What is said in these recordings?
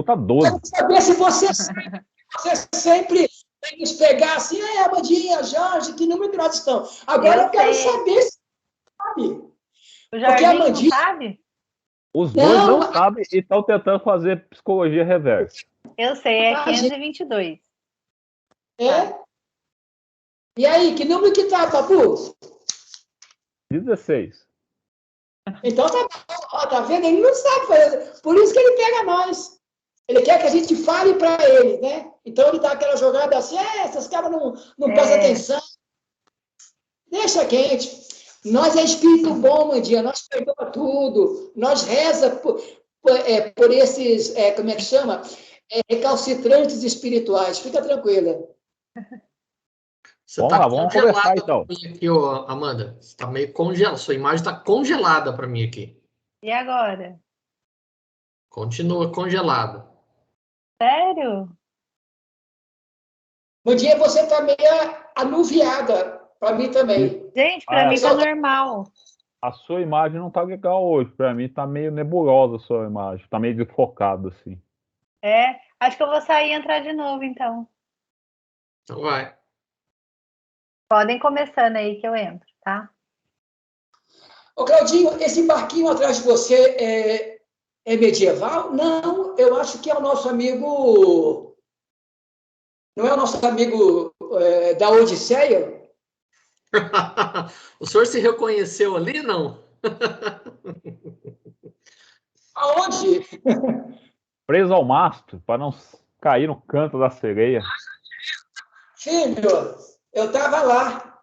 pergunta 12. Quero saber se você sempre tem que pegar assim, Amandinha, Jorge, que número que nós estamos? Agora eu quero saber se sabe. O Jorginho não sabe? Os dois não sabem e estão tentando fazer psicologia reversa. Eu sei, é 522. É? E aí, que número que tá, Papu? 16. Então tá bom. Ó, tá vendo? Ele não sabe fazer. Por isso que ele pega nós. Ele quer que a gente fale para ele, né? Então ele dá aquela jogada assim, esses caras não prestam atenção. Deixa quente. Nós é espírito bom, Mandinha. Nós perdoa tudo. Nós reza por esses, como é que chama? Recalcitrantes espirituais. Fica tranquila. Vamos conversar, então. Aqui, Amanda, você está meio congelada. Sua imagem está congelada para mim aqui. E agora? Continua congelada. Sério? Mandinha, você está meio anuviada. Para mim também. Gente, para mim tá normal. A sua imagem não tá legal hoje. Para mim tá meio nebulosa a sua imagem. Tá meio desfocada, assim. Acho que eu vou sair e entrar de novo, então. Então vai. Podem começando aí que eu entro, tá? Ô, Claudinho, esse barquinho atrás de você é medieval? Não, eu acho que é o nosso amigo... Não é o nosso amigo da Odisseia? O senhor se reconheceu ali, não? Aonde? Preso ao mastro, para não cair no canto da sereia. Filho, eu estava lá.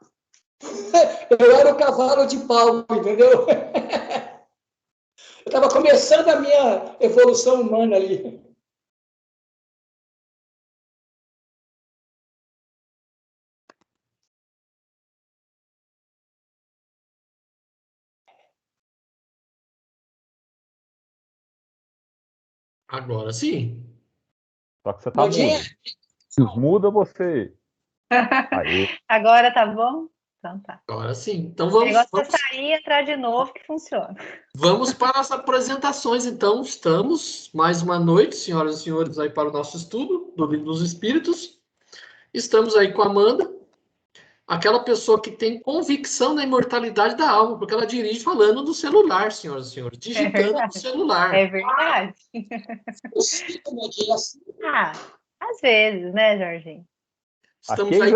Eu era o cavalo de pau, entendeu? Eu estava começando a minha evolução humana ali. Agora sim. Só que você tá mudo. Se muda, você... Aí. Agora tá bom? Então tá. Agora sim. Então vamos... O negócio é sair e entrar de novo que funciona. Vamos para as apresentações, então. Estamos, mais uma noite, senhoras e senhores, aí para o nosso estudo do Livro dos Espíritos. Estamos aí com a Amanda, aquela pessoa que tem convicção na imortalidade da alma, porque ela dirige falando no celular, senhoras e senhores, digitando no celular. É verdade. Às vezes, né, Jorginho? Estamos aí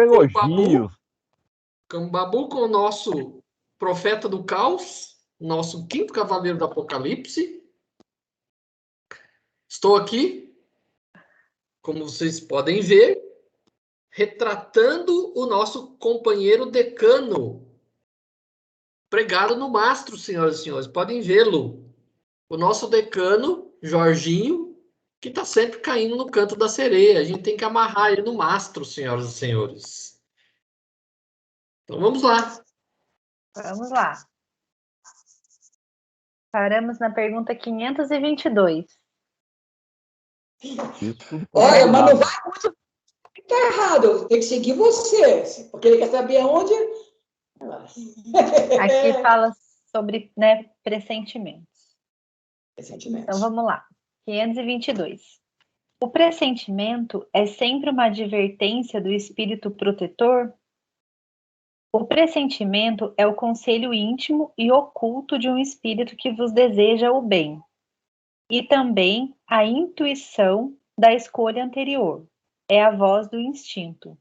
com o Babu, com o nosso profeta do caos, nosso quinto cavaleiro do Apocalipse. Estou aqui, como vocês podem ver, retratando o nosso companheiro decano, pregado no mastro, senhoras e senhores. Podem vê-lo. O nosso decano, Jorginho, que está sempre caindo no canto da sereia. A gente tem que amarrar ele no mastro, senhoras e senhores. Então vamos lá. Vamos lá. Paramos na pergunta 522. Olha, mas não vai muito. Tá errado. Tem que seguir você. Porque ele quer saber aonde. Aqui fala sobre, né, pressentimentos. Então vamos lá. 522. O pressentimento é sempre uma advertência do espírito protetor? O pressentimento é o conselho íntimo e oculto de um espírito que vos deseja o bem, e também a intuição da escolha anterior, é a voz do instinto.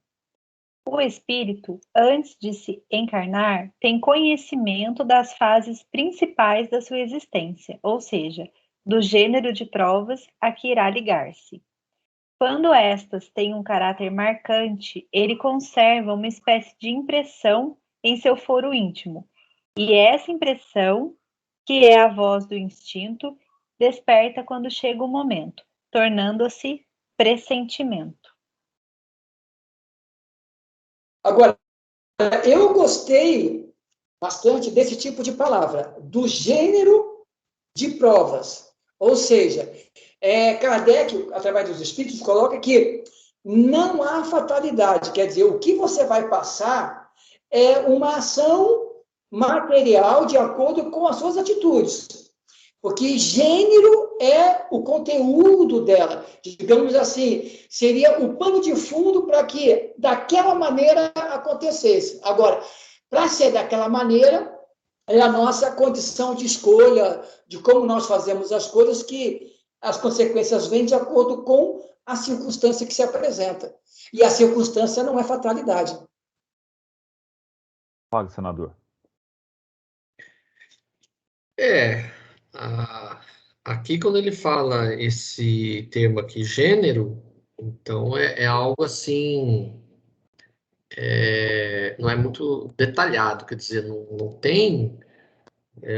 O espírito, antes de se encarnar, tem conhecimento das fases principais da sua existência, ou seja, do gênero de provas a que irá ligar-se. Quando estas têm um caráter marcante, ele conserva uma espécie de impressão em seu foro íntimo, e essa impressão, que é a voz do instinto, desperta quando chega o momento, tornando-se pressentimento. Agora, eu gostei bastante desse tipo de palavra, do gênero de provas. Ou seja, Kardec, através dos espíritos, coloca que não há fatalidade. Quer dizer, o que você vai passar é uma ação material de acordo com as suas atitudes. Porque gênero é o conteúdo dela. Digamos assim, seria o pano de fundo para que daquela maneira acontecesse. Agora, para ser daquela maneira, é a nossa condição de escolha, de como nós fazemos as coisas, que as consequências vêm de acordo com a circunstância que se apresenta. E a circunstância não é fatalidade. Fala, senador. Aqui quando ele fala esse termo aqui, gênero, então é algo assim, não é muito detalhado, quer dizer, não tem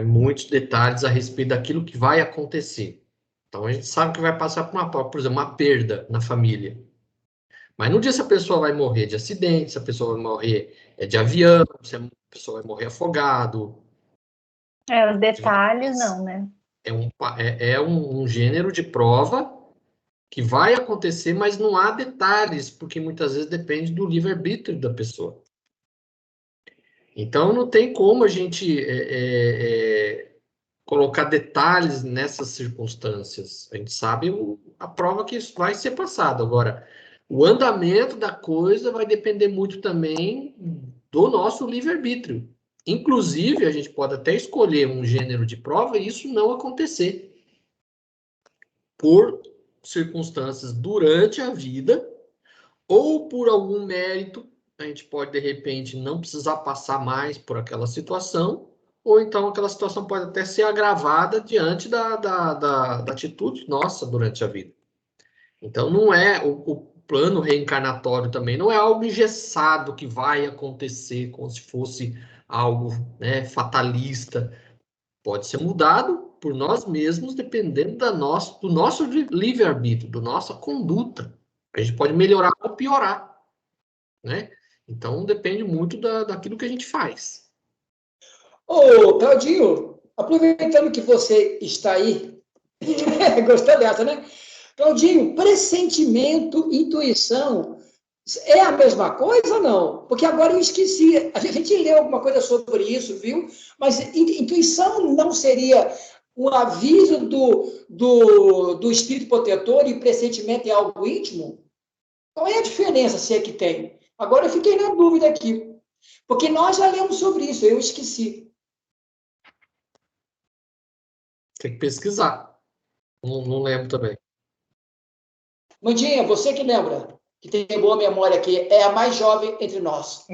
muitos detalhes a respeito daquilo que vai acontecer. Então a gente sabe que vai passar por exemplo, uma perda na família. Mas não diz se a pessoa vai morrer de acidente, se a pessoa vai morrer de avião, se a pessoa vai morrer afogado. Os detalhes não, né? É um gênero de prova que vai acontecer, mas não há detalhes, porque muitas vezes depende do livre-arbítrio da pessoa. Então, não tem como a gente colocar detalhes nessas circunstâncias. A gente sabe a prova que vai ser passada. Agora, o andamento da coisa vai depender muito também do nosso livre-arbítrio. Inclusive, a gente pode até escolher um gênero de prova e isso não acontecer. Por circunstâncias durante a vida, ou por algum mérito, a gente pode, de repente, não precisar passar mais por aquela situação, ou então aquela situação pode até ser agravada diante da atitude nossa durante a vida. Então, não é o plano reencarnatório também, não é algo engessado que vai acontecer como se fosse algo, né, fatalista. Pode ser mudado por nós mesmos, dependendo do nosso livre-arbítrio, da nossa conduta. A gente pode melhorar ou piorar, né? Então, depende muito daquilo que a gente faz. Ô, Claudinho, aproveitando que você está aí, gostou dessa, né? Claudinho, pressentimento, intuição, é a mesma coisa ou não? Porque agora eu esqueci. A gente leu alguma coisa sobre isso, viu? Mas intuição não seria um aviso do espírito protetor e pressentimento é algo íntimo? Qual é a diferença, se é que tem? Agora eu fiquei na dúvida aqui. Porque nós já lemos sobre isso, eu esqueci. Tem que pesquisar. Não lembro também. Mandinha, você que lembra, que tem boa memória aqui, é a mais jovem entre nós.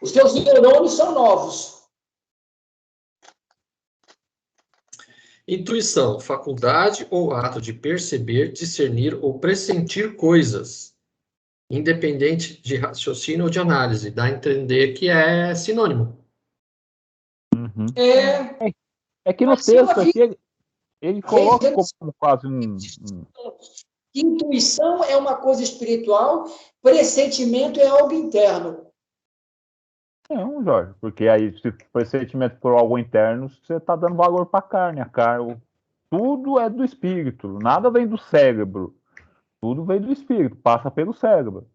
Os teus neurônios são novos. Intuição, faculdade ou ato de perceber, discernir ou pressentir coisas, independente de raciocínio ou de análise. Dá a entender que é sinônimo. Uhum. É que no texto aqui ele coloca como quase Intuição é uma coisa espiritual, pressentimento é algo interno. Não, Jorge, porque aí, se pressentimento por algo interno, você está dando valor para a carne. Tudo é do espírito, nada vem do cérebro. Tudo vem do espírito, passa pelo cérebro.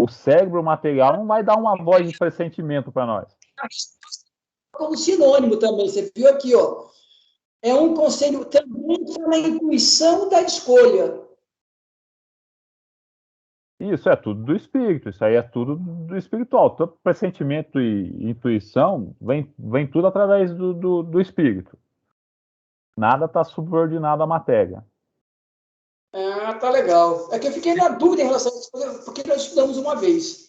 O cérebro material não vai dar uma voz de pressentimento para nós. Como sinônimo também, você viu aqui, ó. É um conselho também na intuição da escolha. Isso é tudo do espírito, isso aí é tudo do espiritual. Tanto pressentimento e intuição vem tudo através do espírito. Nada está subordinado à matéria. Tá legal. É que eu fiquei na dúvida em relação a isso, porque nós estudamos uma vez.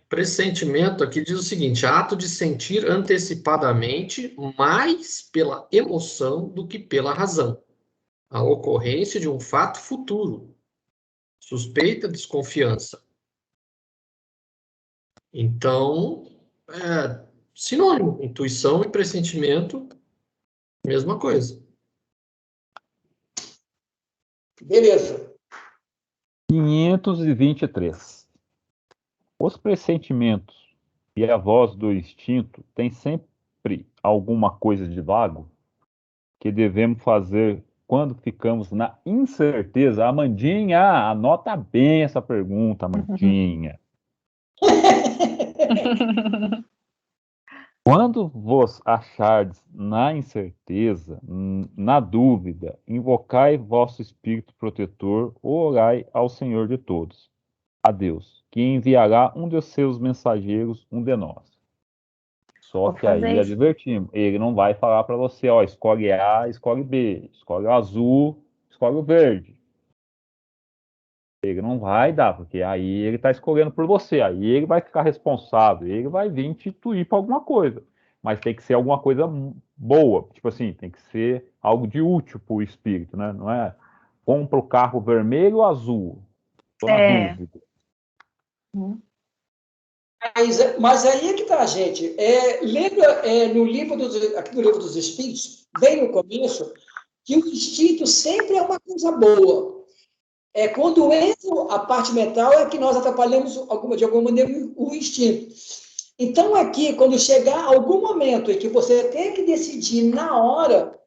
Pressentimento aqui diz o seguinte: ato de sentir antecipadamente mais pela emoção do que pela razão. A ocorrência de um fato futuro. Suspeita, desconfiança. Então, sinônimo. Intuição e pressentimento, mesma coisa. Beleza. 523. Os pressentimentos e a voz do instinto têm sempre alguma coisa de vago que devemos fazer quando ficamos na incerteza? Amandinha, anota bem essa pergunta, Amandinha. Quando vos achardes na incerteza, na dúvida, invocai vosso Espírito protetor, ou orai ao Senhor de todos, a Deus, que enviará um de seus mensageiros, um de nós. Só que aí advertimos, ele não vai falar para você, ó, escolhe A, escolhe B, escolhe o azul, escolhe o verde. Ele não vai dar, porque aí ele está escolhendo por você, aí ele vai ficar responsável, ele vai vir instituir para alguma coisa. Mas tem que ser alguma coisa boa, tipo assim, tem que ser algo de útil para o espírito, né? Não é compra o carro vermelho ou azul. Estou na dúvida. Mas aí é que tá, gente. Lembra no livro aqui no livro dos Espíritos, bem no começo, que o instinto sempre é uma coisa boa. Quando entra a parte mental é que nós atrapalhamos de alguma maneira o instinto. Então, aqui, quando chegar algum momento em que você tem que decidir na hora,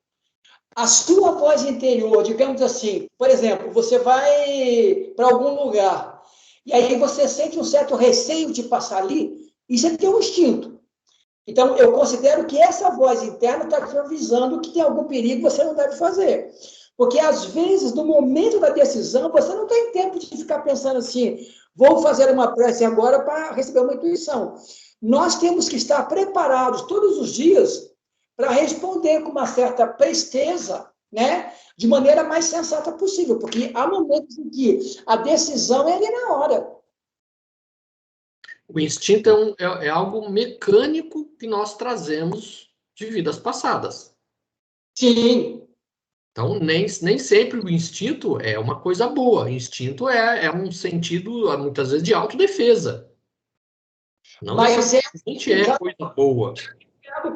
a sua voz interior, digamos assim, por exemplo, você vai para algum lugar, e aí você sente um certo receio de passar ali, isso é teu instinto. Então, eu considero que essa voz interna está te avisando que tem algum perigo que você não deve fazer. Porque, às vezes, no momento da decisão, você não tem tempo de ficar pensando assim, vou fazer uma prece agora para receber uma intuição. Nós temos que estar preparados todos os dias para responder com uma certa presteza, né? De maneira mais sensata possível, porque há momentos em que a decisão é ali na hora. O instinto é algo mecânico que nós trazemos de vidas passadas. Sim. Então, nem sempre o instinto é uma coisa boa. O instinto é um sentido, muitas vezes, de autodefesa. Não necessariamente é coisa boa.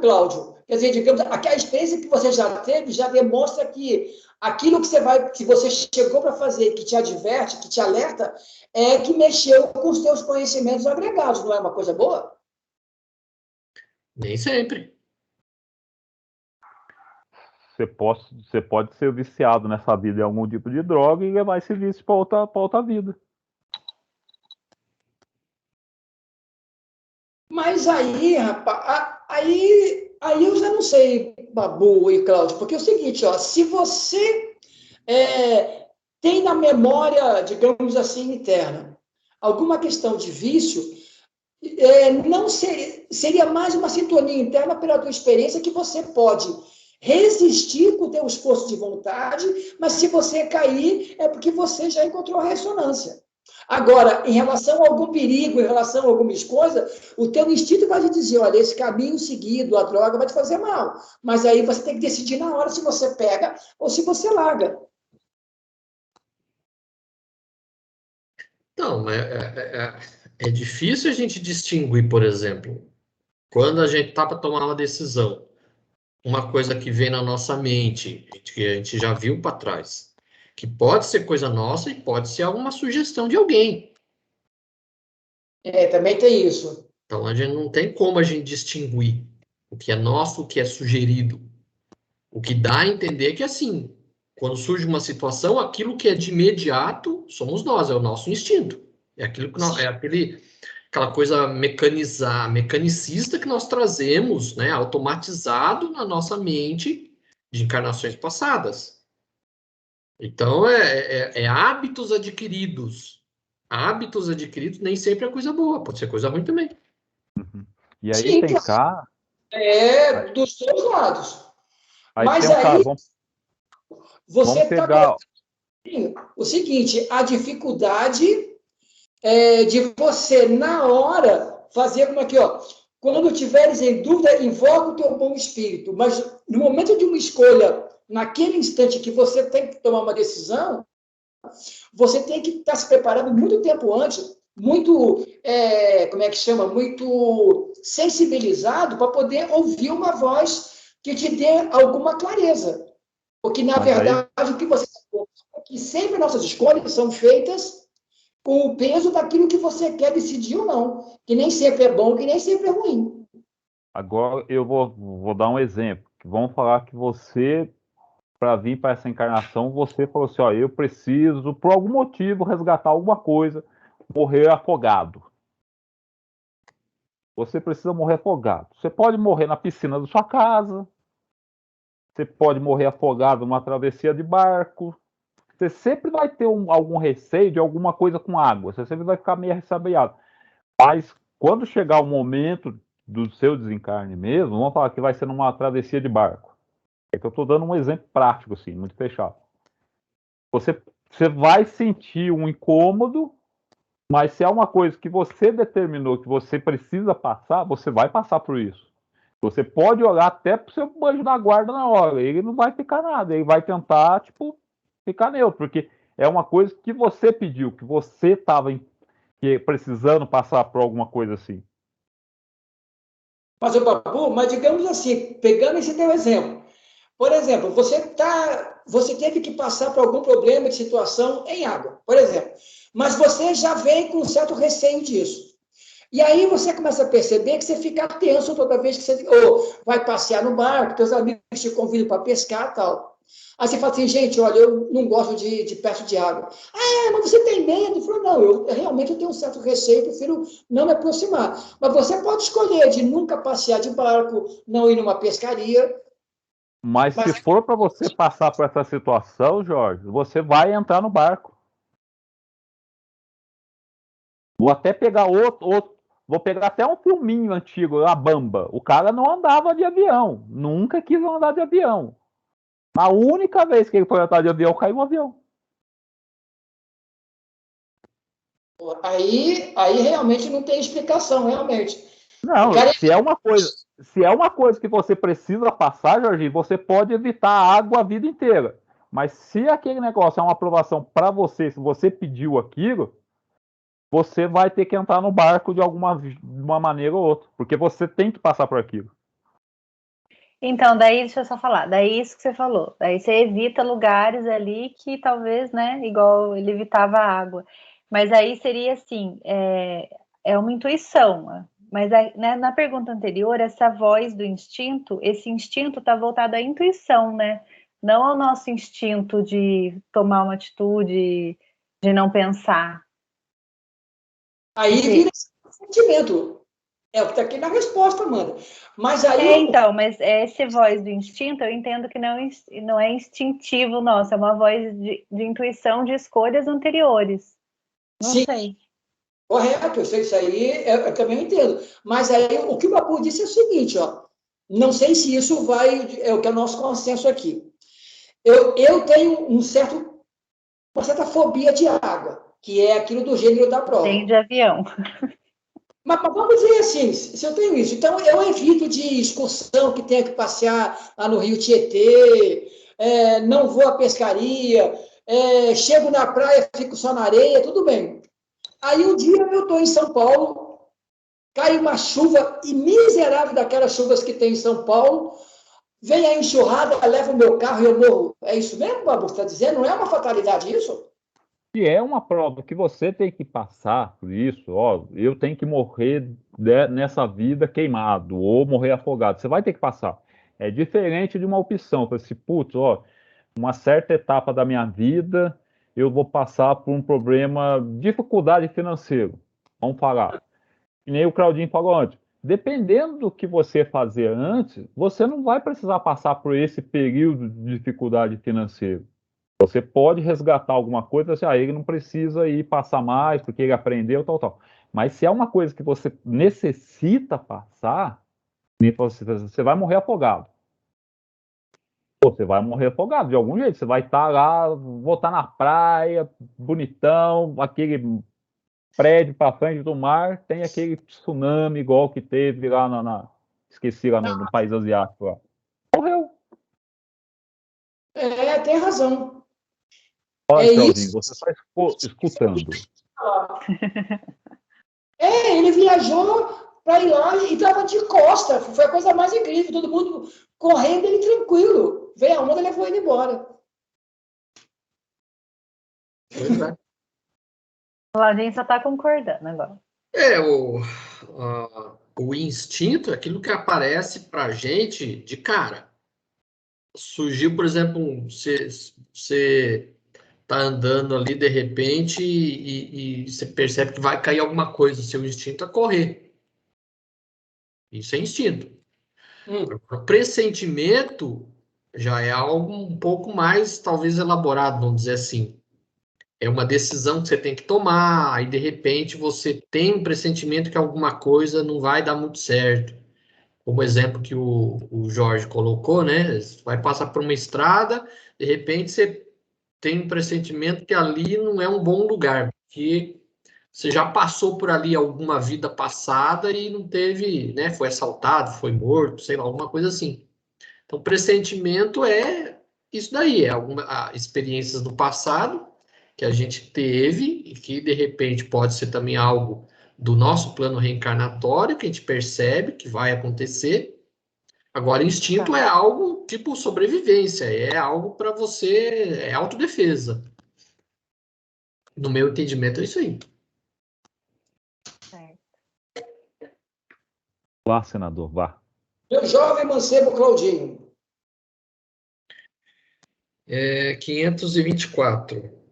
Cláudio, quer dizer, digamos, aquela experiência que você já teve já demonstra que aquilo que você chegou para fazer, que te adverte, que te alerta, é que mexeu com os seus conhecimentos agregados, não é uma coisa boa? Nem sempre. Você pode ser viciado nessa vida em algum tipo de droga e levar esse vício para outra vida. Mas aí, rapaz, aí eu já não sei, Babu e Cláudio, porque é o seguinte, ó, se você tem na memória, digamos assim, interna, alguma questão de vício, não seria mais uma sintonia interna pela tua experiência que você pode resistir com o teu esforço de vontade, mas se você cair, é porque você já encontrou a ressonância. Agora, em relação a algum perigo, em relação a alguma coisa, o teu instinto vai te dizer, olha, esse caminho seguido, a droga vai te fazer mal. Mas aí você tem que decidir na hora se você pega ou se você larga. Não, é difícil a gente distinguir, por exemplo, quando a gente está para tomar uma decisão, uma coisa que vem na nossa mente, que a gente já viu para trás, que pode ser coisa nossa e pode ser alguma sugestão de alguém. Também tem isso. Então, a gente não tem como a gente distinguir o que é nosso, o que é sugerido. O que dá a entender que, assim, quando surge uma situação, aquilo que é de imediato somos nós, é o nosso instinto. É aquilo que nós, aquela coisa mecanicista que nós trazemos, né, automatizado na nossa mente de encarnações passadas. Então, hábitos adquiridos. Hábitos adquiridos nem sempre é coisa boa, pode ser coisa ruim também. Uhum. E aí Sim, tem cá. Dos dois lados. Aí mas tem um aí caso, você vamos pegar. O seguinte, a dificuldade de você, na hora, fazer como aqui, ó. Quando tiveres em dúvida, invoca o teu bom espírito. Mas no momento de uma escolha, naquele instante que você tem que tomar uma decisão, você tem que estar se preparando muito tempo antes, muito, como é que chama? Muito sensibilizado para poder ouvir uma voz que te dê alguma clareza. Porque, na verdade, o que você é que sempre nossas escolhas são feitas com o peso daquilo que você quer decidir ou não. Que nem sempre é bom, que nem sempre é ruim. Agora eu vou dar um exemplo. Vamos falar que você, para vir para essa encarnação, você falou assim, ó, eu preciso, por algum motivo, resgatar alguma coisa, morrer afogado. você precisa morrer afogado. Você pode morrer na piscina da sua casa, você pode morrer afogado numa travessia de barco, você sempre vai ter algum receio de alguma coisa com água, você sempre vai ficar meio ressabiado. Mas quando chegar o momento do seu desencarne mesmo, vamos falar que vai ser numa travessia de barco. É que eu estou dando um exemplo prático, assim, muito fechado. Você vai sentir um incômodo, mas se é uma coisa que você determinou que você precisa passar, você vai passar por isso. Você pode olhar até pro seu anjo da guarda na hora, ele não vai ficar nada, ele vai tentar, tipo, ficar neutro, porque é uma coisa que você pediu, que você estava precisando passar por alguma coisa assim. Mas, Babu, mas digamos assim, pegando esse teu exemplo, por exemplo, você teve que passar por algum problema de situação em água, por exemplo, mas você já vem com um certo receio disso. E aí você começa a perceber que você fica tenso toda vez que você ou vai passear no barco, teus amigos te convidam para pescar e tal. Aí você fala assim, gente, olha, eu não gosto de perto de água. Ah, mas você tem medo? Ele falou, não, eu realmente tenho um certo receio, prefiro não me aproximar. Mas você pode escolher de nunca passear de barco, não ir numa pescaria. Mas se for para você passar por essa situação, Jorge, você vai entrar no barco. Vou até pegar vou pegar até um filminho antigo, a Bamba. O cara não andava de avião, nunca quis andar de avião. A única vez que ele foi andar de avião, caiu um avião. Aí realmente não tem explicação, realmente. Não, se é uma coisa que você precisa passar, Jorginho, você pode evitar a água a vida inteira. Mas se aquele negócio é uma aprovação para você, se você pediu aquilo, você vai ter que entrar no barco de uma maneira ou outra, porque você tem que passar por aquilo. Então, daí, deixa eu só falar, daí isso que você falou, daí você evita lugares ali que talvez, né, igual ele evitava a água, mas aí seria assim, é uma intuição, mas né, na pergunta anterior, essa voz do instinto, esse instinto está voltado à intuição, né, não ao nosso instinto de tomar uma atitude, de não pensar. Aí vira esse sentimento. É o que está aqui na resposta, Amanda. Mas aí. Então, mas esse voz do instinto, eu entendo que não é instintivo nosso, é uma voz de intuição de escolhas anteriores. Não Sim. sei. Correto, isso aí eu também entendo. Mas aí o que o Babu disse é o seguinte, ó. Não sei se isso é o que é o nosso consenso aqui. Eu tenho uma certa fobia de água, que é aquilo do gênero da prova. Tem de avião. Mas vamos dizer assim, se eu tenho isso, então eu evito de excursão que tenha que passear lá no Rio Tietê, não vou à pescaria, chego na praia, fico só na areia, tudo bem. Aí um dia eu estou em São Paulo, cai uma chuva miserável daquelas chuvas que tem em São Paulo, vem a enxurrada, leva o meu carro e eu morro. É isso mesmo, Babu, você está dizendo? Não é uma fatalidade isso? Se é uma prova que você tem que passar por isso, ó, eu tenho que morrer nessa vida queimado ou morrer afogado, você vai ter que passar. É diferente de uma opção, assim, putz, ó, uma certa etapa da minha vida eu vou passar por um problema, dificuldade financeira, vamos falar. E nem o Claudinho falou antes. Dependendo do que você fazer antes, você não vai precisar passar por esse período de dificuldade financeira. Você pode resgatar alguma coisa, assim, ele não precisa ir passar mais, porque ele aprendeu, tal, tal. Mas se é uma coisa que você necessita passar, você vai morrer afogado. Você vai morrer afogado de algum jeito. Você vai estar lá, vou estar na praia, bonitão, aquele prédio para frente do mar, tem aquele tsunami igual que teve lá esqueci lá no país asiático lá. Morreu. Tem razão. Olha, Claudinho, você está escutando. Ele viajou para ir lá e estava de costa. Foi a coisa mais incrível. Todo mundo correndo, ele tranquilo. Veio a onda, levou ele embora. Pois é. A gente só está concordando agora. O instinto é aquilo que aparece para a gente de cara. Surgiu, por exemplo, você tá andando ali de repente e você percebe que vai cair alguma coisa, seu instinto é correr. Isso é instinto. O pressentimento já é algo um pouco mais, talvez, elaborado, vamos dizer assim. É uma decisão que você tem que tomar, aí de repente você tem um pressentimento que alguma coisa não vai dar muito certo. Como exemplo que o Jorge colocou, né? Você vai passar por uma estrada, de repente você tem um pressentimento que ali não é um bom lugar, porque você já passou por ali alguma vida passada e não teve, né? Foi assaltado, foi morto, sei lá, alguma coisa assim. Então, pressentimento é isso daí, é experiências do passado que a gente teve e que, de repente, pode ser também algo do nosso plano reencarnatório, que a gente percebe que vai acontecer. Agora, instinto é algo tipo sobrevivência, é algo para você, é autodefesa. No meu entendimento, é isso aí. Vá, senador, vá. Meu jovem mancebo Claudinho. 524.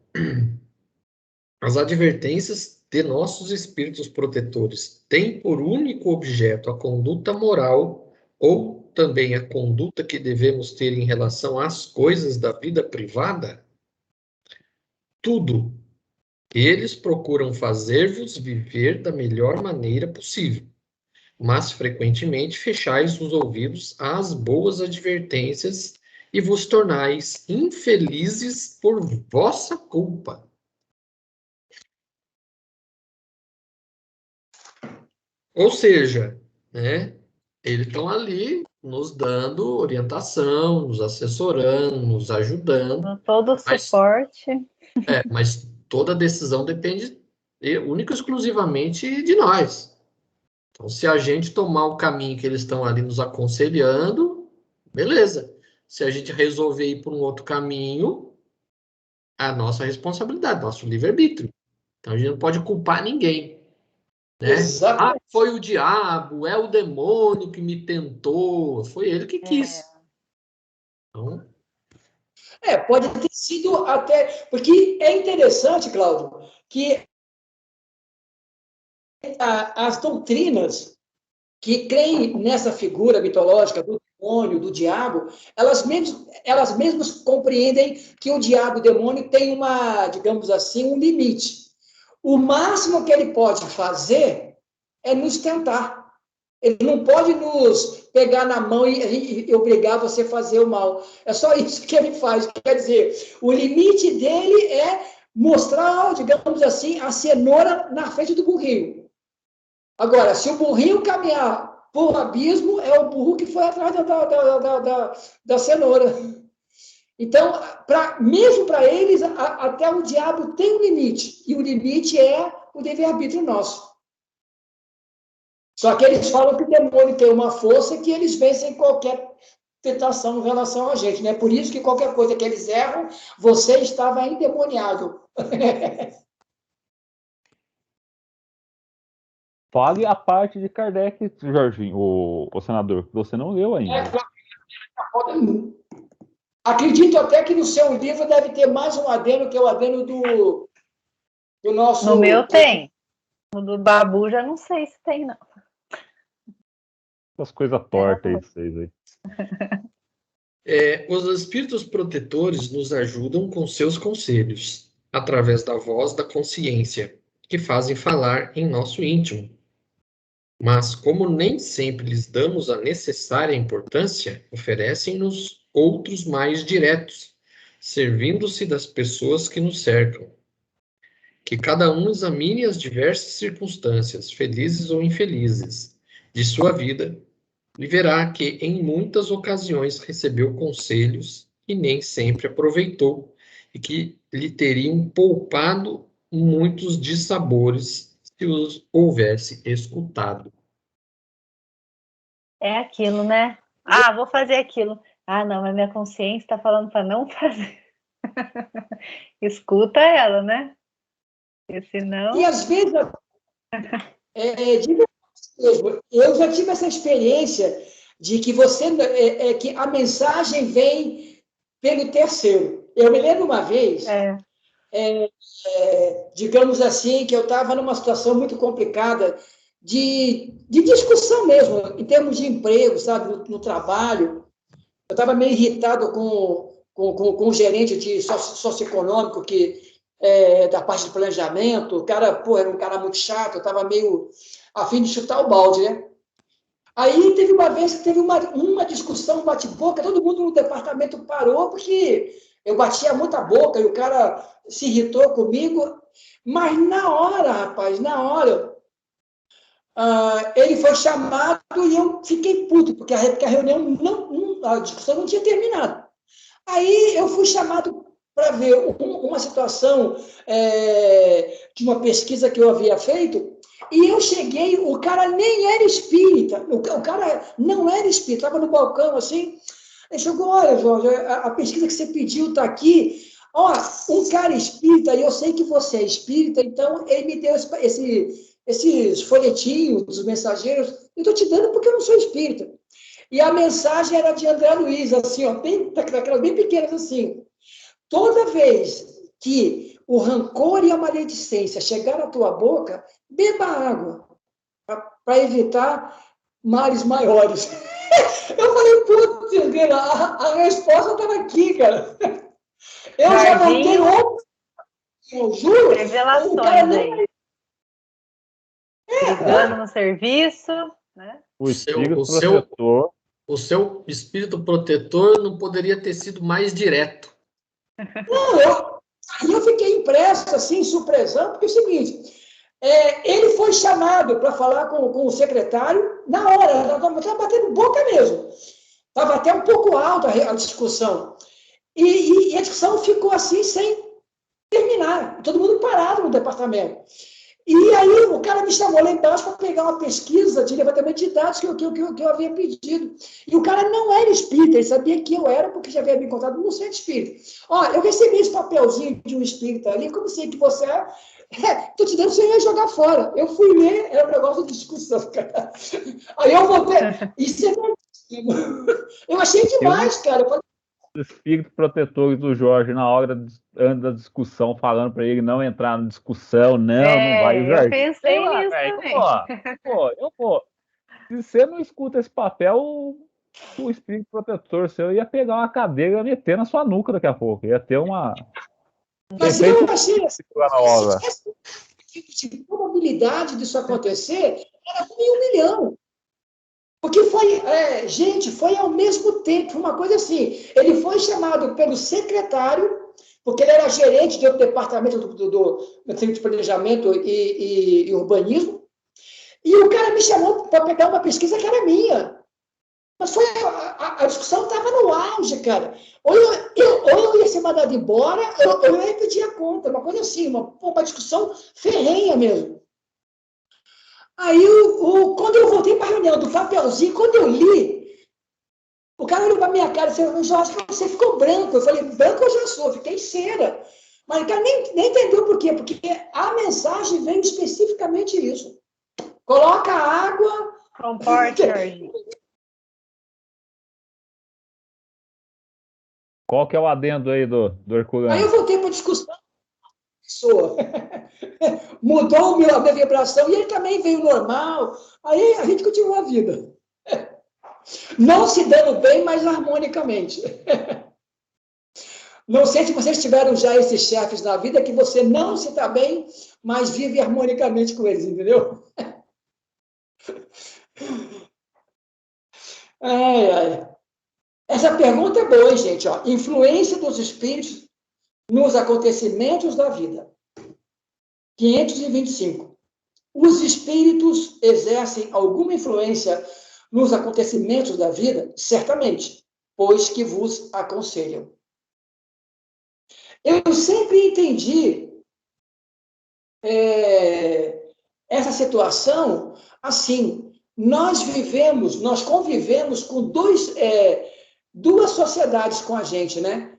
As advertências de nossos espíritos protetores têm por único objeto a conduta moral ou também a conduta que devemos ter em relação às coisas da vida privada? Tudo. Eles procuram fazer-vos viver da melhor maneira possível, mas frequentemente fechais os ouvidos às boas advertências e vos tornais infelizes por vossa culpa. Ou seja, né, eles estão ali nos dando orientação, nos assessorando, nos ajudando. Todo o suporte. Mas toda decisão depende única e exclusivamente de nós. Então, se a gente tomar o caminho que eles estão ali nos aconselhando, beleza. Se a gente resolver ir por um outro caminho, é a nossa responsabilidade, nosso livre-arbítrio. Então, a gente não pode culpar ninguém. Né? Exatamente. Foi o diabo, é o demônio que me tentou, foi ele que quis. Então, pode ter sido até... Porque é interessante, Cláudio, que as doutrinas que creem nessa figura mitológica do demônio, do diabo, elas mesmas compreendem que o diabo, o demônio, tem uma, digamos assim, um limite. O máximo que ele pode fazer é nos tentar. Ele não pode nos pegar na mão e obrigar você a fazer o mal. É só isso que ele faz. Quer dizer, o limite dele é mostrar, digamos assim, a cenoura na frente do burrinho. Agora, se o burrinho caminhar por abismo, é o burro que foi atrás da cenoura. Então, mesmo para eles, até o diabo tem um limite. E o limite é o livre-arbítrio nosso. Só que eles falam que o demônio tem uma força que eles vencem qualquer tentação em relação a gente, né? Por isso que qualquer coisa que eles erram, você estava endemoniado. Fale a parte de Kardec, Jorginho, o senador, que você não leu ainda. Acredito até que no seu livro deve ter mais um adendo, que é o adendo do nosso... No meu tem. No do Babu já não sei se tem, não. Essas coisas tortas aí, vocês aí. Os espíritos protetores nos ajudam com seus conselhos, através da voz da consciência, que fazem falar em nosso íntimo. Mas, como nem sempre lhes damos a necessária importância, oferecem-nos outros mais diretos, servindo-se das pessoas que nos cercam. Que cada um examine as diversas circunstâncias, felizes ou infelizes, de sua vida, e verá que em muitas ocasiões recebeu conselhos que nem sempre aproveitou e que lhe teriam poupado muitos dissabores se os houvesse escutado. É aquilo, né? Ah, vou fazer aquilo. Ah, não, mas minha consciência está falando para não fazer. Escuta ela, né? Porque senão... E às vezes, eu já tive essa experiência de que que a mensagem vem pelo terceiro. Eu me lembro uma vez, digamos assim, que eu estava numa situação muito complicada de discussão mesmo, em termos de emprego, sabe, no trabalho. Eu estava meio irritado com o gerente de socioeconômico, da parte de planejamento. O cara, era um cara muito chato, eu estava meio a fim de chutar o balde, né? Aí teve uma vez que teve uma discussão, um bate-boca, todo mundo no departamento parou, porque eu batia muita boca e o cara se irritou comigo, mas na hora, rapaz, ele foi chamado e eu fiquei puto, porque a reunião, a discussão não tinha terminado. Aí eu fui chamado para ver uma situação de uma pesquisa que eu havia feito, e eu cheguei, o cara nem era espírita, o cara não era espírita, estava no balcão assim, ele chegou, olha, Jorge, a pesquisa que você pediu está aqui, um cara espírita, e eu sei que você é espírita, então ele me deu esses folhetinhos dos mensageiros, eu estou te dando porque eu não sou espírita. E a mensagem era de André Luiz, assim, daquelas bem pequenas assim. Toda vez que o rancor e a maledicência chegar à tua boca, beba água, para evitar males maiores. Eu falei, putz, a resposta estava aqui, cara. Eu já voltei ontem, eu juro. Revelações aí. Brigando no serviço, né? O seu espírito protetor não poderia ter sido mais direto. Não, eu fiquei impresso, assim, surpresão, porque é o seguinte, ele foi chamado para falar com o secretário na hora, estava batendo boca mesmo. Estava até um pouco alta a discussão. E a discussão ficou assim, sem terminar. Todo mundo parado no departamento. E aí o cara me chamou lá embaixo para pegar uma pesquisa de levantamento de dados que eu havia pedido. E o cara não era espírita, ele sabia que eu era, porque já havia me contado no centro espírita. Eu recebi esse papelzinho de um espírita ali, como sei que você é, estou te dando, você ia jogar fora. Eu fui ler, era um negócio de discussão, cara. Aí eu voltei, isso é eu achei demais, cara. O espírito protetor do Jorge, na hora da discussão, falando para ele não entrar na discussão, não vai. O Jorge, eu pensei nisso também. Se você não escuta esse papel, o espírito protetor seu ia pegar uma cadeira e meter na sua nuca daqui a pouco. Ia ter uma... Mas eu achei a probabilidade disso acontecer era 1 milhão. Porque foi ao mesmo tempo, uma coisa assim, ele foi chamado pelo secretário, porque ele era gerente de outro departamento do Centro de Planejamento e Urbanismo, e o cara me chamou para pegar uma pesquisa que era minha. Mas a discussão estava no auge, cara. Ou eu ia ser mandado embora, ou eu ia pedir a conta, uma coisa assim, uma discussão ferrenha mesmo. Aí, quando eu voltei para a reunião do papelzinho, quando eu li, o cara olhou para a minha cara e disse, Jorge, você ficou branco. Eu falei, branco eu já sou, fiquei cera. Mas o cara nem entendeu por quê, porque a mensagem veio especificamente isso. Coloca água... Comporte, Jorge. Qual que é o adendo aí do Herculano? Aí eu voltei para a discussão. Mudou a minha vibração e ele também veio normal. Aí a gente continuou a vida. Não se dando bem, mas harmonicamente. Não sei se vocês tiveram já esses chefes na vida que você não se dá bem, mas vive harmonicamente com eles, entendeu? Essa pergunta é boa, hein, gente? Influência dos espíritos nos acontecimentos da vida. 525. Os espíritos exercem alguma influência nos acontecimentos da vida? Certamente, pois que vos aconselham. Eu sempre entendi essa situação assim. Nós convivemos com duas sociedades com a gente, né?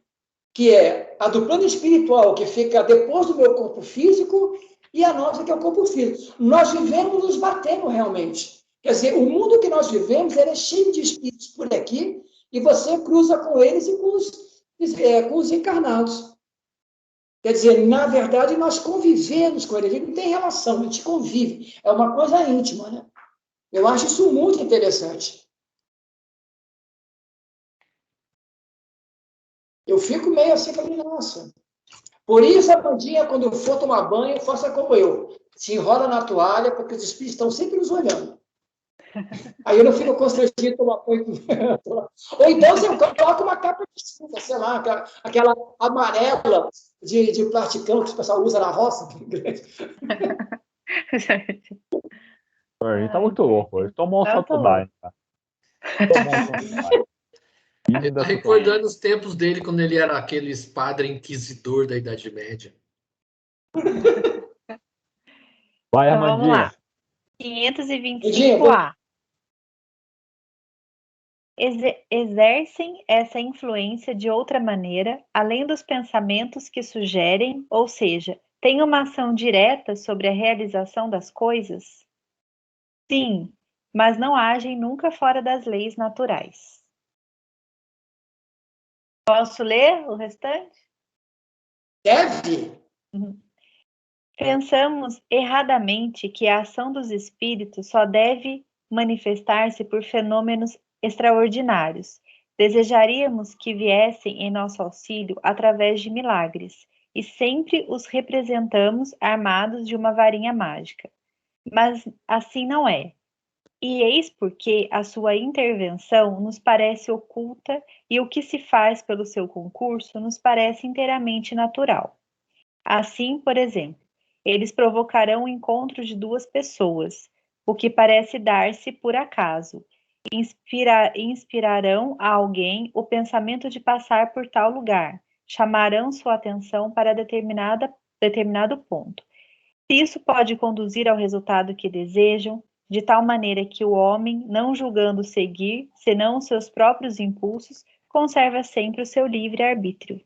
Que é a do plano espiritual, que fica depois do meu corpo físico, e a nossa, que é o corpo físico. Nós vivemos nos batendo realmente. Quer dizer, o mundo que nós vivemos é cheio de espíritos por aqui, e você cruza com eles e com os encarnados. Quer dizer, na verdade, nós convivemos com ele, a gente não tem relação, a gente convive. É uma coisa íntima, né? Eu acho isso muito interessante. Eu fico meio assim, falei, nossa. Por isso, Amandinha, quando eu for tomar banho, faça como eu. Se enrola na toalha, porque os espíritos estão sempre nos olhando. Aí eu não fico constrangido de tomar banho. Ou então você coloca uma capa de chuva, sei lá, aquela amarela de plasticão que o pessoal usa na roça. A gente tá muito louco hoje. Tomou um Santo Daime, cara. Tomou um Santo Daime. Ele tá recordando os tempos dele quando ele era aquele padre inquisidor da Idade Média. Vai, Então, vamos Amandinha. lá. 525A. Exercem essa influência de outra maneira, além dos pensamentos que sugerem, ou seja, têm uma ação direta sobre a realização das coisas? Sim, mas não agem nunca fora das leis naturais. Posso ler o restante? Deve. Pensamos erradamente que a ação dos espíritos só deve manifestar-se por fenômenos extraordinários. Desejaríamos que viessem em nosso auxílio através de milagres, e sempre os representamos armados de uma varinha mágica. Mas assim não é. E eis porque a sua intervenção nos parece oculta e o que se faz pelo seu concurso nos parece inteiramente natural. Assim, por exemplo, eles provocarão o encontro de duas pessoas, o que parece dar-se por acaso. Inspirarão a alguém o pensamento de passar por tal lugar, chamarão sua atenção para determinado ponto. Se isso pode conduzir ao resultado que desejam, de tal maneira que o homem, não julgando seguir, senão os seus próprios impulsos, conserva sempre o seu livre-arbítrio.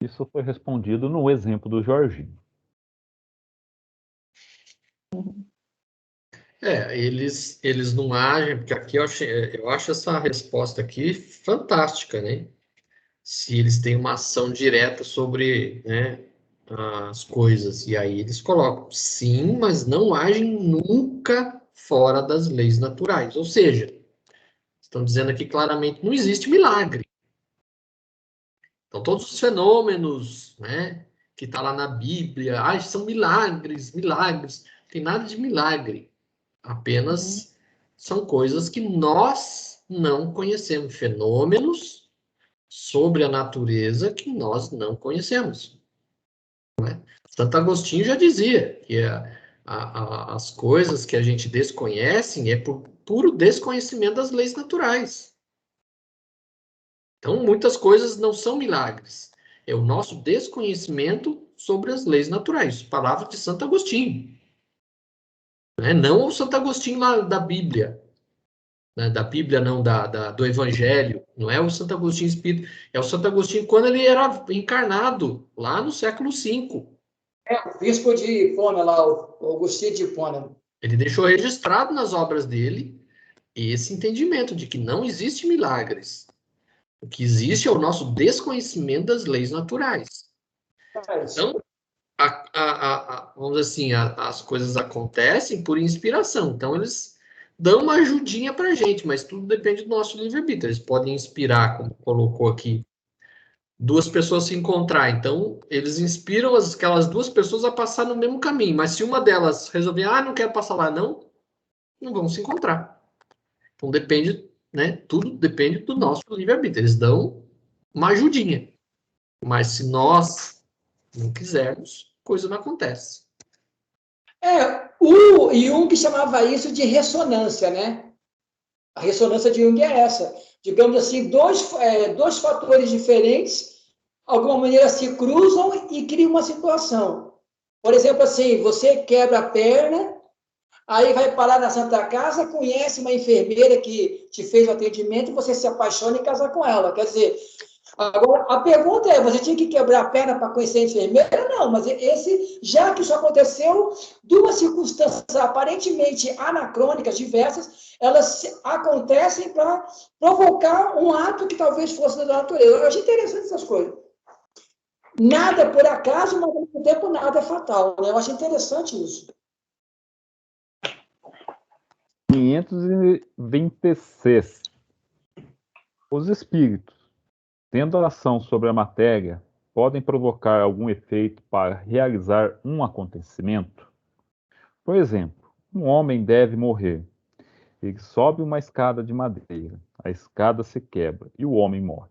Isso foi respondido no exemplo do Jorginho. Eles não agem, porque aqui eu acho essa resposta aqui fantástica, né? Se eles têm uma ação direta sobre, né, as coisas. E aí eles colocam, sim, mas não agem nunca fora das leis naturais. Ou seja, estão dizendo aqui claramente, não existe milagre. Então, todos os fenômenos, né, que está lá na Bíblia, são milagres, milagres. Não tem nada de milagre. Apenas são coisas que nós não conhecemos. Fenômenos sobre a natureza que nós não conhecemos. Santo Agostinho já dizia que as coisas que a gente desconhece é por puro desconhecimento das leis naturais. Então, muitas coisas não são milagres. É o nosso desconhecimento sobre as leis naturais. Palavra de Santo Agostinho. Não o Santo Agostinho lá da Bíblia. Da Bíblia, não, do Evangelho. Não é o Santo Agostinho Espírito. É o Santo Agostinho quando ele era encarnado, lá no século V. O bispo de Hipona lá, o Agostinho de Hipona. Ele deixou registrado nas obras dele esse entendimento de que não existe milagres. O que existe é o nosso desconhecimento das leis naturais. Então, vamos dizer assim, as coisas acontecem por inspiração. Então, eles dão uma ajudinha para a gente, mas tudo depende do nosso livre-arbítrio. Eles podem inspirar, como colocou aqui, duas pessoas se encontrar. Então, eles inspiram aquelas duas pessoas a passar no mesmo caminho. Mas se uma delas resolver, não quero passar lá, não vão se encontrar. Então, depende, né? Tudo depende do nosso livre-arbítrio. Eles dão uma ajudinha. Mas se nós não quisermos, coisa não acontece. O Jung chamava isso de ressonância, né? A ressonância de Jung é essa. Digamos assim, dois fatores diferentes, de alguma maneira se cruzam e criam uma situação. Por exemplo, assim, você quebra a perna, aí vai parar na Santa Casa, conhece uma enfermeira que te fez o atendimento, você se apaixona e casa com ela. Quer dizer, agora, a pergunta é, você tinha que quebrar a perna para conhecer a enfermeira? Não, mas já que isso aconteceu, duas circunstâncias aparentemente anacrônicas, diversas, elas acontecem para provocar um ato que talvez fosse da natureza. Eu achei interessante essas coisas. Nada por acaso, mas ao mesmo tempo nada é fatal. Né? Eu acho interessante isso. 526. Os espíritos, tendo ação sobre a matéria, podem provocar algum efeito para realizar um acontecimento? Por exemplo, um homem deve morrer. Ele sobe uma escada de madeira, a escada se quebra e o homem morre.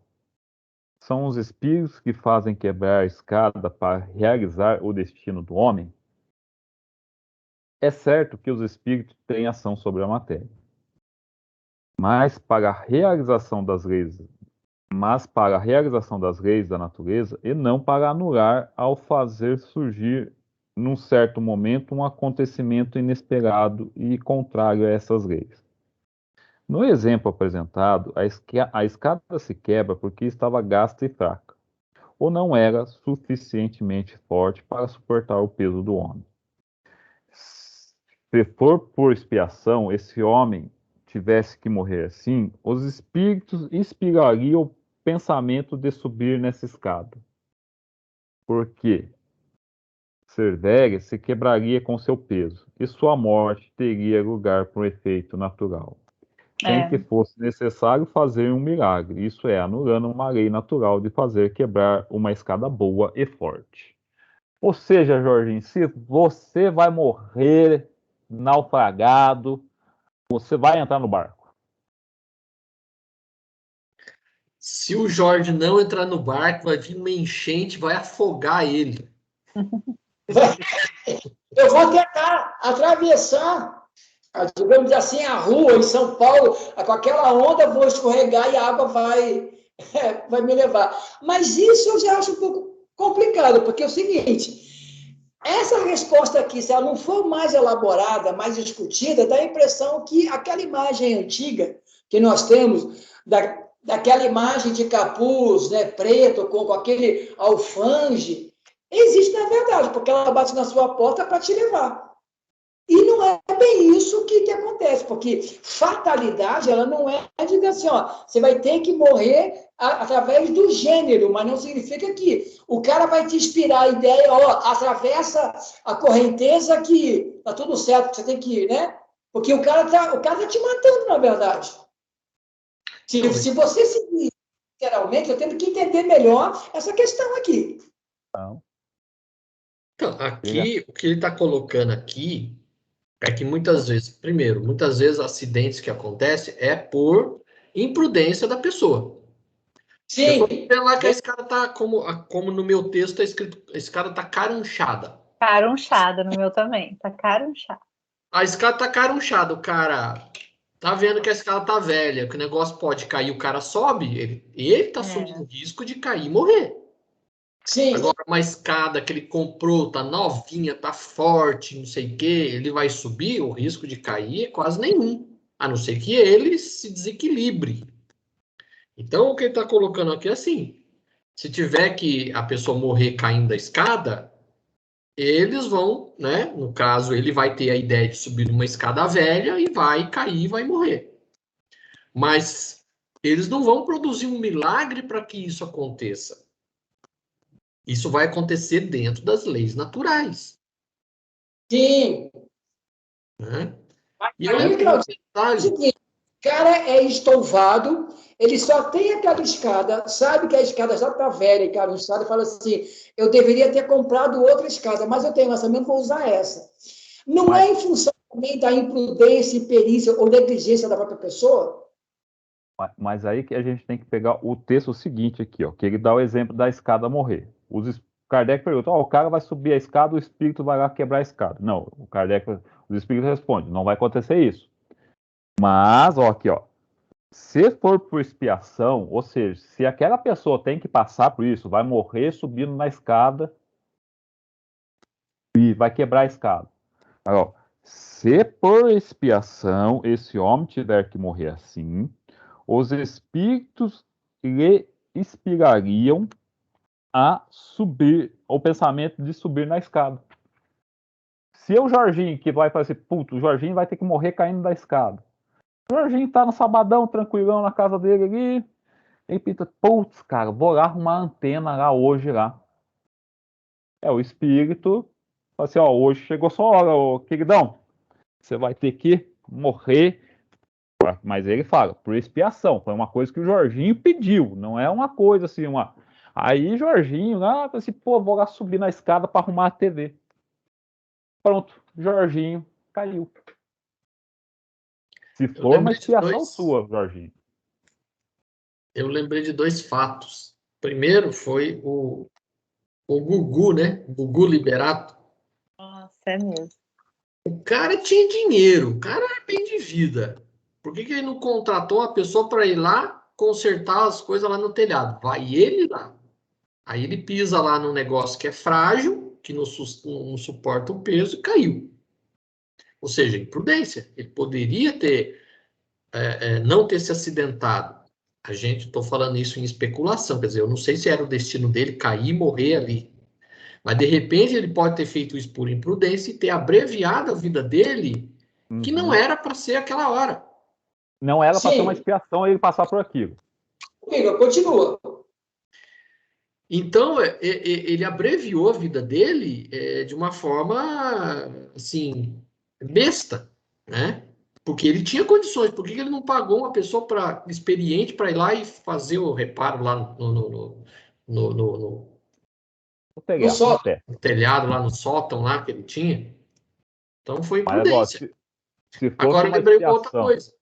São os espíritos que fazem quebrar a escada para realizar o destino do homem? É certo que os espíritos têm ação sobre a matéria, mas para a realização das leis da natureza e não para anular ao fazer surgir num certo momento um acontecimento inesperado e contrário a essas leis. No exemplo apresentado, a escada se quebra porque estava gasta e fraca, ou não era suficientemente forte para suportar o peso do homem. Se for por expiação, esse homem tivesse que morrer assim, os espíritos inspirariam o pensamento de subir nessa escada. Porque Cerveria se quebraria com seu peso, e sua morte teria lugar por efeito natural. Sem que fosse necessário fazer um milagre, isso é, anulando uma lei natural de fazer quebrar uma escada boa e forte. Ou seja, Jorginho, se você vai morrer naufragado, você vai entrar no barco. Se o Jorge não entrar no barco, vai vir uma enchente, vai afogar ele. Eu vou tentar atravessar, digamos assim, a rua em São Paulo, com aquela onda, vou escorregar e a água vai me levar. Mas isso eu já acho um pouco complicado, porque é o seguinte, essa resposta aqui, se ela não for mais elaborada, mais discutida, dá a impressão que aquela imagem antiga que nós temos, daquela imagem de capuz, né, preto, com aquele alfange, existe na verdade, porque ela bate na sua porta para te levar. E não é bem isso que acontece, porque fatalidade, ela não é, diga assim, ó, você vai ter que morrer através do gênero, mas não significa que o cara vai te inspirar a ideia, ó, atravessa a correnteza que tá tudo certo, você tem que ir, né? Porque o cara tá te matando, na verdade. Se você seguir literalmente, eu tenho que entender melhor essa questão aqui. Então, aqui, o que ele está colocando aqui é que muitas vezes acidentes que acontecem é por imprudência da pessoa. Sim. Eu tô vendo lá que esse cara tá, como no meu texto está escrito, esse cara tá carunchada. Carunchada no meu também, tá carunchada. A escada tá carunchada, o cara tá vendo que a escada tá velha, que o negócio pode cair, o cara sobe, ele tá assumindo o risco de cair e morrer. Sim. Agora, uma escada que ele comprou, tá novinha, tá forte, não sei o quê, ele vai subir, o risco de cair é quase nenhum, a não ser que ele se desequilibre. Então, o que ele está colocando aqui é assim, se tiver que a pessoa morrer caindo da escada, eles vão, né, no caso, ele vai ter a ideia de subir uma escada velha e vai cair e vai morrer. Mas eles não vão produzir um milagre para que isso aconteça. Isso vai acontecer dentro das leis naturais. Sim. Né? E aí, Claudio, o seguinte, o cara é estouvado, ele só tem aquela escada, sabe que a escada já está velha e cansada, e fala assim, eu deveria ter comprado outra escada, mas eu tenho essa mesmo, vou usar essa. Não é em função também da imprudência, perícia ou negligência da própria pessoa? Mas aí que a gente tem que pegar o texto seguinte aqui, ó, que ele dá o exemplo da escada morrer. Kardec pergunta, o cara vai subir a escada, o espírito vai lá quebrar a escada. Não, os espíritos respondem, não vai acontecer isso. Mas, ó, aqui, ó, se for por expiação, ou seja, se aquela pessoa tem que passar por isso, vai morrer subindo na escada e vai quebrar a escada. Agora, se por expiação esse homem tiver que morrer assim, os espíritos lhe inspirariam a subir, o pensamento de subir na escada. Se é o Jorginho que vai fazer, o Jorginho vai ter que morrer caindo da escada. O Jorginho tá no sabadão, tranquilão na casa dele ali, ele pensa, cara, vou lá arrumar a antena lá hoje lá. o espírito, fala assim, ó, hoje chegou sua hora, ô queridão, você vai ter que morrer. Mas ele fala, por expiação, foi uma coisa que o Jorginho pediu, não é uma coisa assim, Aí Jorginho, assim, pô, vou lá subir na escada para arrumar a TV. Pronto, Jorginho caiu. Se for uma expiação sua, Jorginho. Eu lembrei de 2 fatos. Primeiro foi o Gugu, né? Gugu Liberato. Nossa, é mesmo. O cara tinha dinheiro, o cara era bem de vida. Por que ele não contratou uma pessoa para ir lá consertar as coisas lá no telhado? Vai ele lá. Aí ele pisa lá num negócio que é frágil, que não suporta o peso e caiu. Ou seja, imprudência. Ele poderia ter não ter se acidentado. Estou falando isso em especulação, quer dizer, eu não sei se era o destino dele cair e morrer ali. Mas, de repente, ele pode ter feito isso por imprudência e ter abreviado a vida dele, que não era para ser aquela hora. Não era para ter uma expiação ele passar por aquilo. Continua. Então, ele abreviou a vida dele de uma forma, assim, besta, né? Porque ele tinha condições. Por que ele não pagou uma pessoa experiente para ir lá e fazer o reparo lá no telhado, lá no sótão lá que ele tinha? Então, foi imprudência. Agora eu lembrei uma outra coisa.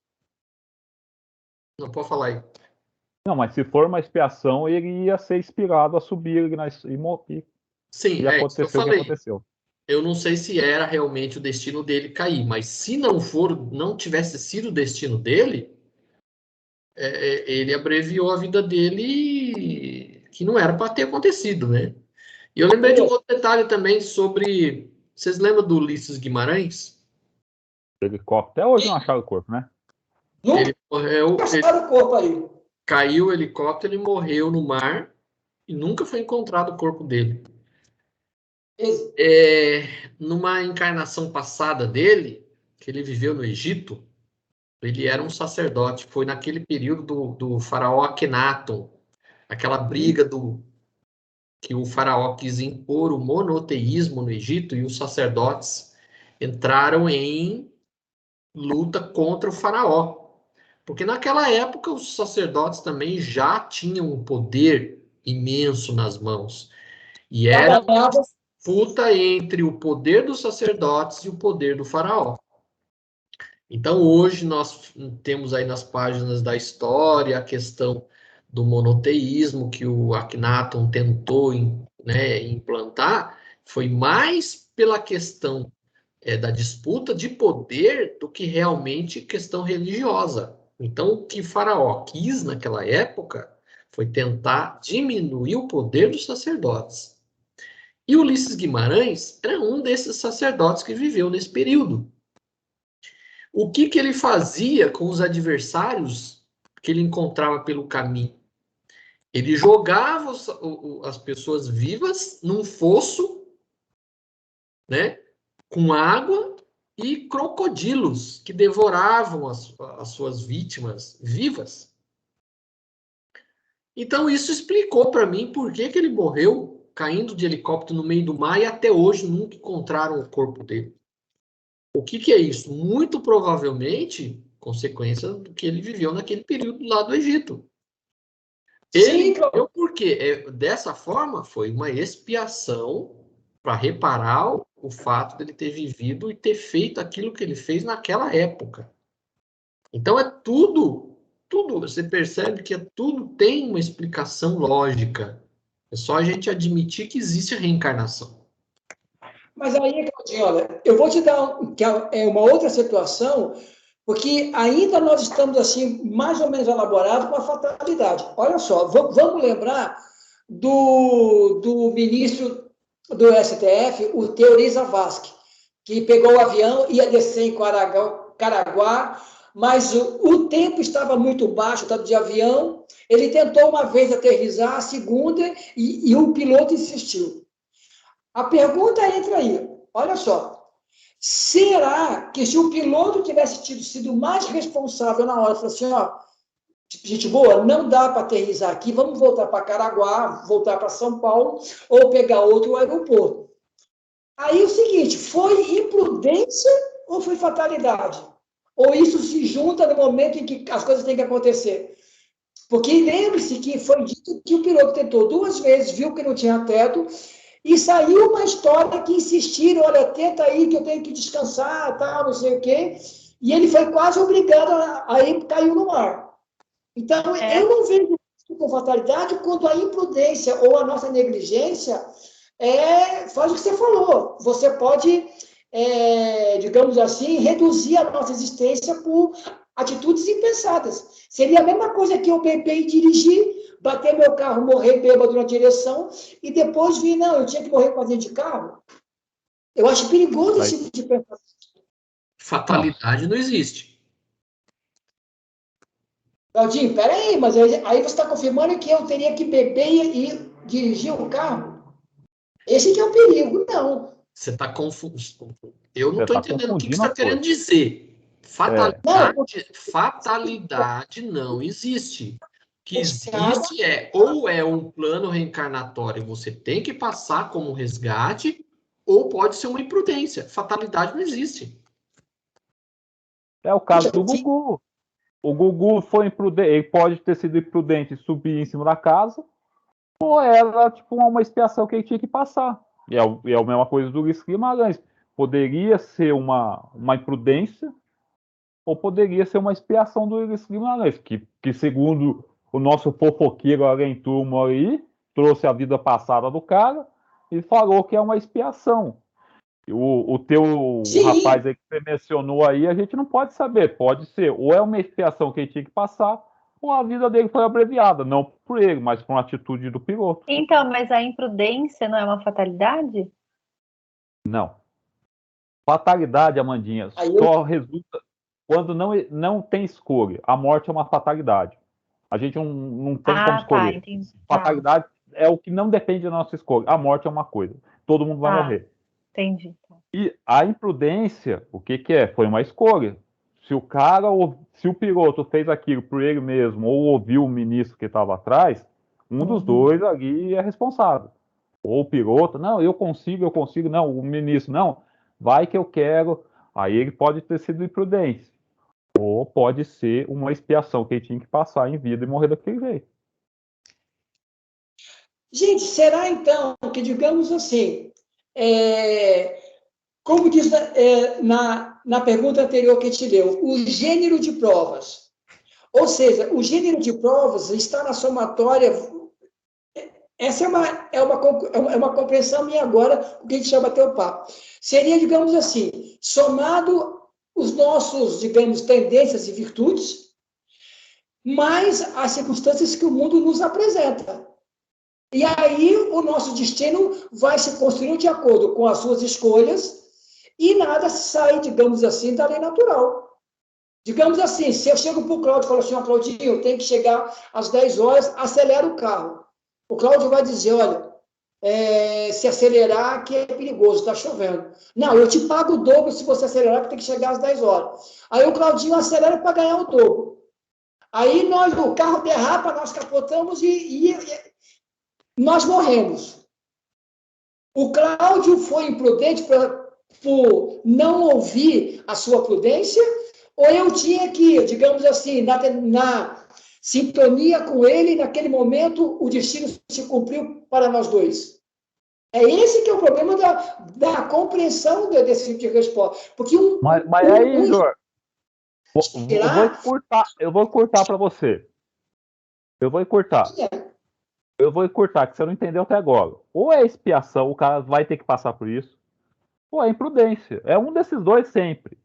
Não, pode falar aí. Não, mas se for uma expiação, ele ia ser inspirado a subir e morrer. Sim, e aconteceu o que aconteceu. Eu não sei se era realmente o destino dele cair, mas se não tivesse sido o destino dele, ele abreviou a vida dele que não era para ter acontecido, né? E eu lembrei de um outro detalhe também sobre... Vocês lembram do Ulisses Guimarães? Helicóptero. Até hoje não acharam o corpo, né? Ele morreu... Acharam o corpo aí. Caiu o helicóptero, ele morreu no mar e nunca foi encontrado o corpo dele. Numa encarnação passada dele, que ele viveu no Egito, ele era um sacerdote. Foi naquele período do faraó Akhenaton, aquela briga que o faraó quis impor o monoteísmo no Egito e os sacerdotes entraram em luta contra o faraó. Porque naquela época os sacerdotes também já tinham um poder imenso nas mãos. E era uma disputa entre o poder dos sacerdotes e o poder do faraó. Então, hoje nós temos aí nas páginas da história a questão do monoteísmo que o Akhenaton tentou implantar, foi mais pela questão da disputa de poder do que realmente questão religiosa. Então, o que Faraó quis naquela época foi tentar diminuir o poder dos sacerdotes. E Ulisses Guimarães era um desses sacerdotes que viveu nesse período. O que ele fazia com os adversários que ele encontrava pelo caminho? Ele jogava as pessoas vivas num fosso, né, com água e crocodilos que devoravam as suas vítimas vivas. Então, isso explicou para mim por que ele morreu caindo de helicóptero no meio do mar e até hoje nunca encontraram o corpo dele. O que é isso? Muito provavelmente consequência do que ele viveu naquele período lá do Egito. Ele morreu porque, dessa forma, foi uma expiação para reparar o fato dele ter vivido e ter feito aquilo que ele fez naquela época. Então, é tudo, você percebe que tudo tem uma explicação lógica. É só a gente admitir que existe a reencarnação. Mas aí, Claudinho, olha, eu vou te dar uma outra situação, porque ainda nós estamos, assim, mais ou menos elaborados com a fatalidade. Olha só, vamos lembrar do ministro do STF, o Teori Zavascki, que pegou o avião, ia descer em Caraguá, mas o tempo estava muito baixo, tanto de avião, ele tentou uma vez aterrissar, a segunda, e o piloto insistiu. A pergunta entra aí, olha só, será que se o piloto tivesse sido mais responsável na hora, falou assim, ó, gente boa, não dá para aterrissar aqui, vamos voltar para Caraguá, voltar para São Paulo, ou pegar outro aeroporto. Aí o seguinte, foi imprudência ou foi fatalidade? Ou isso se junta no momento em que as coisas têm que acontecer? Porque lembre-se que foi dito que o piloto tentou 2 vezes, viu que não tinha teto, e saiu uma história que insistiram, olha, tenta aí que eu tenho que descansar, tal, não sei o quê, e ele foi quase obrigado a ir, caiu no mar. Então, eu não vejo com fatalidade quando a imprudência ou a nossa negligência faz o que você falou. Você pode, digamos assim, reduzir a nossa existência por atitudes impensadas. Seria a mesma coisa que eu beber e dirigir, bater meu carro, morrer bêbado na direção e depois vir, não, eu tinha que morrer com acidente de carro. Eu acho perigoso esse tipo de pensamento. Fatalidade não existe. Claudinho, peraí, mas aí você está confirmando que eu teria que beber e dirigir o carro? Esse que é o perigo, não. Você está confuso. Eu não estou entendendo o que você está querendo dizer. Fatalidade não existe. O que existe ou é um plano reencarnatório, você tem que passar como resgate, ou pode ser uma imprudência. Fatalidade não existe. É o caso do Gugu. O Gugu foi imprudente, ele pode ter sido imprudente e subir em cima da casa, ou era tipo uma expiação que ele tinha que passar. E é a mesma coisa do Ulisses Guimarães. Poderia ser uma imprudência, ou poderia ser uma expiação do Ulisses Guimarães, que segundo o nosso fofoqueiro Além Turmo aí, trouxe a vida passada do cara e falou que é uma expiação. O rapaz aí que você mencionou aí, a gente não pode saber. Pode ser, ou é uma expiação que ele tinha que passar, ou a vida dele foi abreviada, não por ele, mas por uma atitude do piloto. Então, mas a imprudência não é uma fatalidade? Não. Fatalidade, Amandinha, só resulta quando não tem escolha. A morte é uma fatalidade. A gente não tem como escolher. Fatalidade é o que não depende da nossa escolha. A morte é uma coisa. Todo mundo vai morrer. Entendi. E a imprudência, o que é? Foi uma escolha. Se o piloto fez aquilo por ele mesmo ou ouviu o ministro que estava atrás, um dos dois ali é responsável. Ou o piloto, não, eu consigo, não, o ministro, não, vai que eu quero. Aí ele pode ter sido imprudente. Ou pode ser uma expiação que ele tinha que passar em vida e morrer daquele jeito. Gente, será então que, digamos assim, como diz na pergunta anterior que a gente leu, o gênero de provas. Ou seja, o gênero de provas está na somatória. Essa é uma compreensão minha agora, o que a gente chama teu papo. Seria, digamos assim, somado os nossos, digamos, tendências e virtudes, mais as circunstâncias que o mundo nos apresenta. E aí o nosso destino vai se construir de acordo com as suas escolhas e nada sai, digamos assim, da lei natural. Digamos assim, se eu chego para o Cláudio e falo assim, Claudinho, eu tenho que chegar às 10 horas, acelera o carro. O Cláudio vai dizer, olha, se acelerar que é perigoso, está chovendo. Não, eu te pago o dobro se você acelerar, porque tem que chegar às 10 horas. Aí o Claudinho acelera para ganhar o dobro. Aí o carro derrapa, nós capotamos e nós morremos. O Cláudio foi imprudente por não ouvir a sua prudência, ou eu tinha que, digamos assim, na sintonia com ele, naquele momento, o destino se cumpriu para nós dois. É esse que é o problema da compreensão desse tipo de resposta. Porque mas aí, Jorge, eu vou cortar para você. Eu vou encurtar, que você não entendeu até agora. Ou é expiação, o cara vai ter que passar por isso, ou é imprudência. É um desses dois sempre.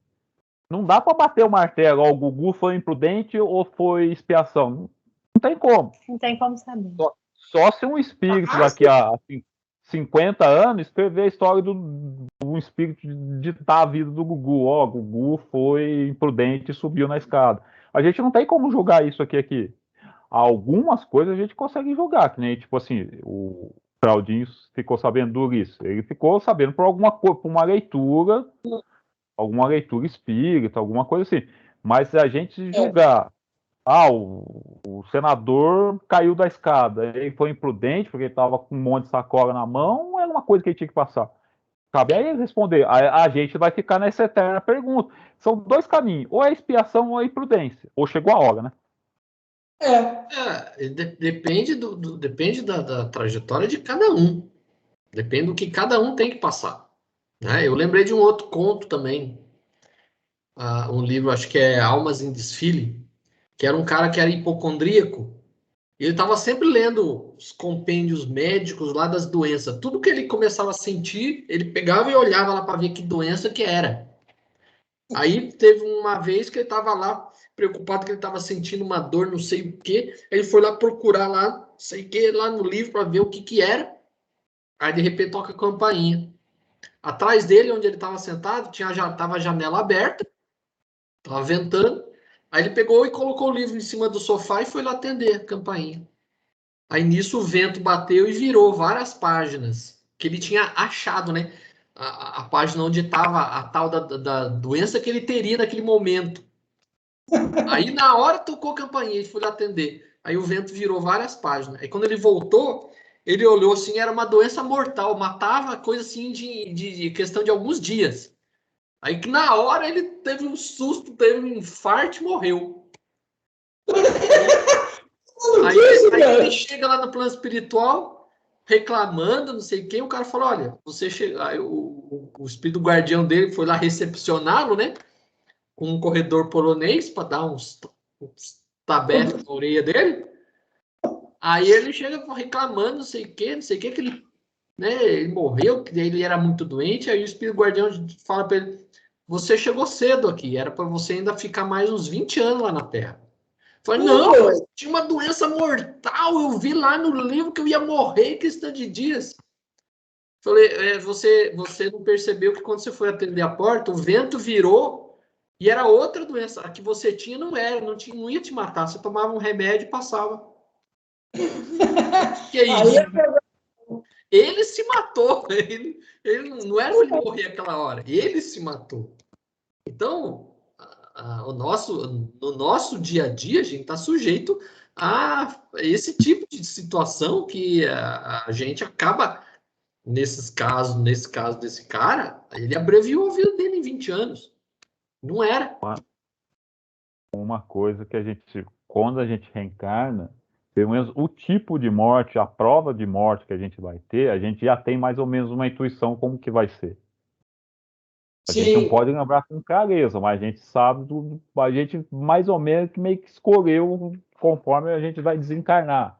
Não dá para bater o martelo, o Gugu foi imprudente ou foi expiação. Não tem como. Não tem como saber. Só se um espírito daqui a 50 anos escrever a história do espírito ditar a vida do Gugu. Ó, Gugu foi imprudente e subiu na escada. A gente não tem como julgar isso aqui. Algumas coisas a gente consegue julgar, que nem, tipo assim, o Claudinho ficou sabendo do Ulisses. Ele ficou sabendo por uma leitura espírita, alguma coisa assim. Mas se a gente julgar o senador caiu da escada, ele foi imprudente porque ele estava com um monte de sacola na mão, era uma coisa que ele tinha que passar. Cabe aí ele responder. A gente vai ficar nessa eterna pergunta. São dois caminhos, ou é expiação ou é imprudência. Ou chegou a hora, né? Depende depende da trajetória de cada um. Depende do que cada um tem que passar. Né? Eu lembrei de um outro conto também. Um livro, acho que é Almas em Desfile, que era um cara que era hipocondríaco. E ele estava sempre lendo os compêndios médicos lá das doenças. Tudo que ele começava a sentir, ele pegava e olhava lá para ver que doença que era. Aí teve uma vez que ele estava lá preocupado que ele estava sentindo uma dor, não sei o quê. Ele foi lá procurar lá, sei o quê, lá no livro para ver o que que era. Aí de repente toca a campainha. Atrás dele, onde ele estava sentado, tava a janela aberta, estava ventando. Aí ele pegou e colocou o livro em cima do sofá e foi lá atender a campainha. Aí nisso o vento bateu e virou várias páginas que ele tinha achado, né? A página onde estava a tal da doença que ele teria naquele momento. Aí na hora tocou a campainha e foi lá atender. Aí o vento virou várias páginas. Aí quando ele voltou, ele olhou assim, era uma doença mortal, matava coisa assim de questão de alguns dias. Aí que na hora ele teve um susto, teve um infarto e morreu. Aí ele chega lá no plano espiritual, reclamando, não sei quem, o cara falou, olha, você chega. Aí o espírito guardião dele foi lá recepcioná-lo, né? Com um corredor polonês para dar uns tabefes na orelha dele. Aí ele chega reclamando, não sei o que, que ele, né, ele morreu, que ele era muito doente. Aí o espírito guardião fala para ele: você chegou cedo aqui, era para você ainda ficar mais uns 20 anos lá na Terra. Falei, não, tinha uma doença mortal, eu vi lá no livro que eu ia morrer em questão de dias. Falei, você não percebeu que quando você foi atender a porta, o vento virou e era outra doença. A que você tinha não era, não ia te matar. Você tomava um remédio e passava. Que é isso? Ele se matou. Ele não era para ele morrer aquela hora. Ele se matou. Então, no nosso dia a dia, a gente está sujeito a esse tipo de situação que a gente acaba, nesse caso desse cara, ele abreviou a vida dele em 20 anos. Não era. Uma coisa que quando a gente reencarna, pelo menos o tipo de morte, a prova de morte que a gente vai ter, a gente já tem mais ou menos uma intuição como que vai ser. A gente não pode lembrar com clareza, mas a gente sabe, a gente mais ou menos meio que escolheu conforme a gente vai desencarnar.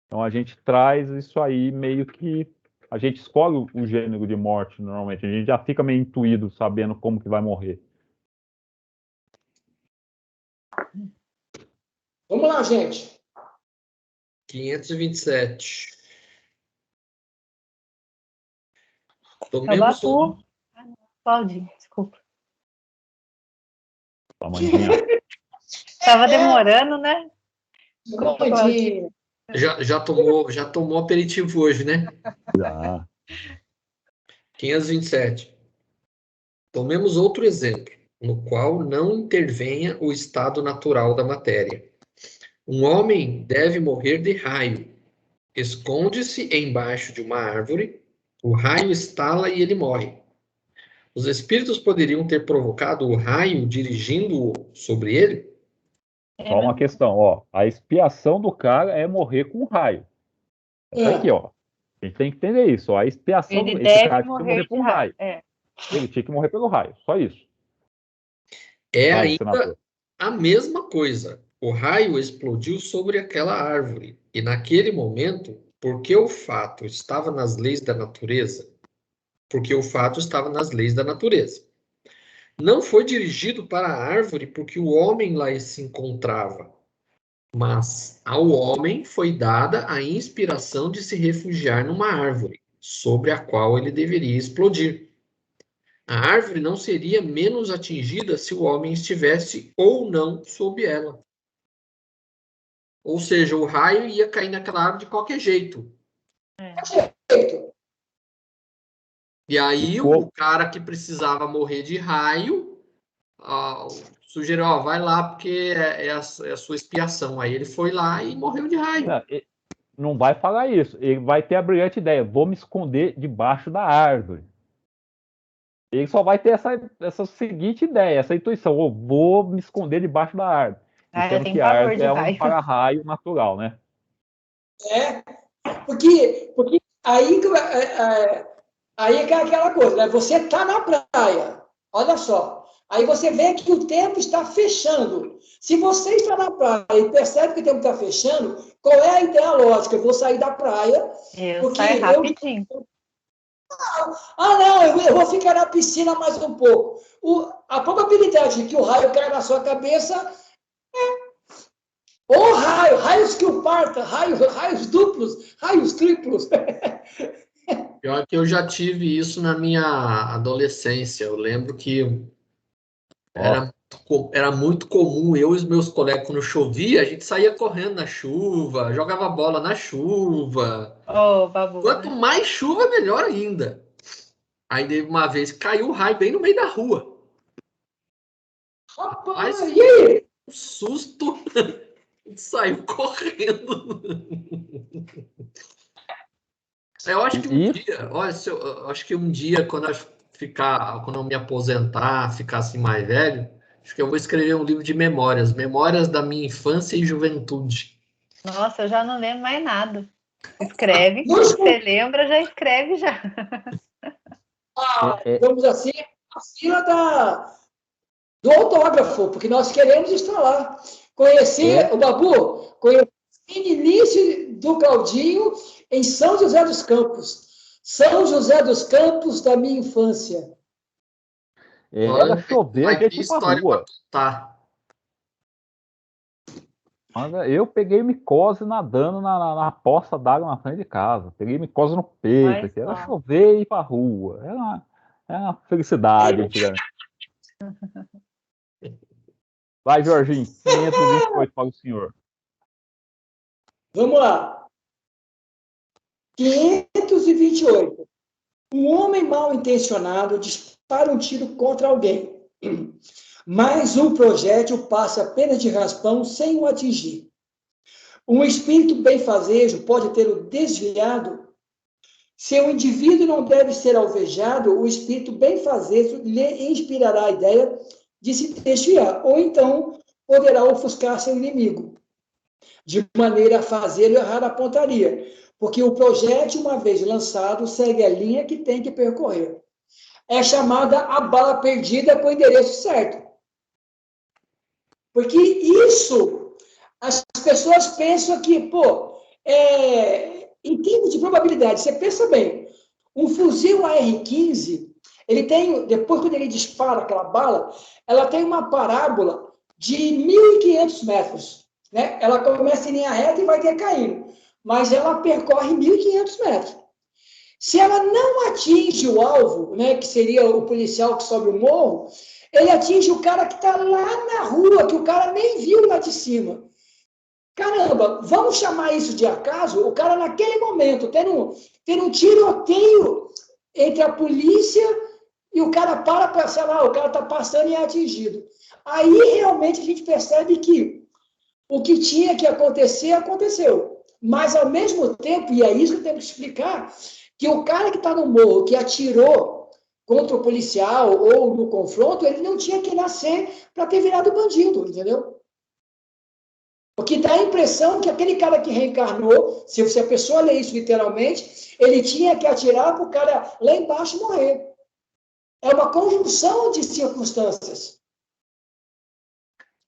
Então a gente traz isso aí meio que a gente escolhe o gênero de morte normalmente, a gente já fica meio intuído sabendo como que vai morrer. Vamos lá, gente. 527. Tomemos um. Claudinho, desculpa. Tava demorando, né? Já tomou aperitivo hoje, né? Já. 527. Tomemos outro exemplo, no qual não intervenha o estado natural da matéria. Um homem deve morrer de raio. Esconde-se embaixo de uma árvore, o raio estala e ele morre. Os espíritos poderiam ter provocado o raio dirigindo-o sobre ele? Só uma questão, ó. A expiação do cara é morrer com raio. Essa aqui, ó. A gente tem que entender isso. Ó. A expiação esse cara tinha que morrer com raio. Ele tinha que morrer pelo raio. Só isso. É ainda a mesma coisa. O raio explodiu sobre aquela árvore. E naquele momento, porque o fato estava nas leis da natureza, não foi dirigido para a árvore porque o homem lá se encontrava, mas ao homem foi dada a inspiração de se refugiar numa árvore, sobre a qual ele deveria explodir. A árvore não seria menos atingida se o homem estivesse ou não sob ela. Ou seja, o raio ia cair naquela árvore de qualquer jeito. E aí o cara que precisava morrer de raio sugeriu, vai lá porque é a sua expiação. Aí ele foi lá e morreu de raio. Não vai falar isso. Ele vai ter a brilhante ideia: vou me esconder debaixo da árvore. Ele só vai ter essa seguinte ideia, essa intuição: vou me esconder debaixo da árvore. Eu Sendo tenho que a pavor árvore de é um raio. para-raio natural, né? Porque aí que é aquela coisa, né? Você está na praia, olha só. Aí você vê que o tempo está fechando. Se você está na praia e percebe que o tempo está fechando, qual é a ideia lógica? Eu vou sair da praia. Eu saio rapidinho. Não, eu vou ficar na piscina mais um pouco. A probabilidade de que o raio caia na sua cabeça ou raios que o parta, raios duplos, raios triplos. Pior que eu já tive isso na minha adolescência. Eu lembro que era muito comum, eu e os meus colegas, quando chovia, a gente saía correndo na chuva, jogava bola na chuva. Babu. Quanto mais chuva, melhor ainda. Aí, uma vez, caiu um raio bem no meio da rua. Rapaz, e aí? Um susto, saiu correndo. Eu acho que um dia, olha, acho que um dia, quando eu me aposentar, ficar assim mais velho, acho que eu vou escrever um livro de memórias da minha infância e juventude. Nossa, eu já não lembro mais nada. Escreve, você lembra, já escreve já. Digamos assim, a fila do autógrafo, porque nós queremos estar lá. Conhecer o Babu, conhecer o início do Claudinho em São José dos Campos. São José dos Campos da minha infância. Era chover, a gente ia pra rua. Tá. Eu peguei micose nadando na poça d'água na frente de casa. Peguei micose no peito. Aqui. Era chover e ir pra rua. Era uma felicidade antigamente. Vai, Jorginho. 528 para o senhor. Vamos lá. 528. Um homem mal intencionado dispara um tiro contra alguém, mas um projétil passa apenas de raspão sem o atingir. Um espírito benfazejo pode tê-lo desviado. Se o indivíduo não deve ser alvejado, o espírito benfazejo lhe inspirará a ideia de se desviar, ou então poderá ofuscar seu inimigo, de maneira a fazê-lo errar a pontaria, porque o projétil, uma vez lançado, segue a linha que tem que percorrer. É chamada a bala perdida com o endereço certo. Porque isso, as pessoas pensam que, em termos de probabilidade, você pensa bem, um fuzil AR-15, ele tem, depois quando ele dispara aquela bala, ela tem uma parábola de 1.500 metros. Né? Ela começa em linha reta e vai decaindo, mas ela percorre 1.500 metros. Se ela não atinge o alvo, né, que seria o policial que sobe o morro, ele atinge o cara que está lá na rua, que o cara nem viu lá de cima. Caramba, vamos chamar isso de acaso? O cara naquele momento, tendo um tiroteio entre a polícia e o cara para, sei lá, o cara está passando e é atingido. Aí realmente a gente percebe que o que tinha que acontecer, aconteceu. Mas ao mesmo tempo, e é isso que eu tenho que explicar, que o cara que está no morro, que atirou contra o policial ou no confronto, ele não tinha que nascer para ter virado bandido, entendeu? Porque dá a impressão que aquele cara que reencarnou, se a pessoa lê isso literalmente, ele tinha que atirar para o cara lá embaixo morrer. É uma conjunção de circunstâncias.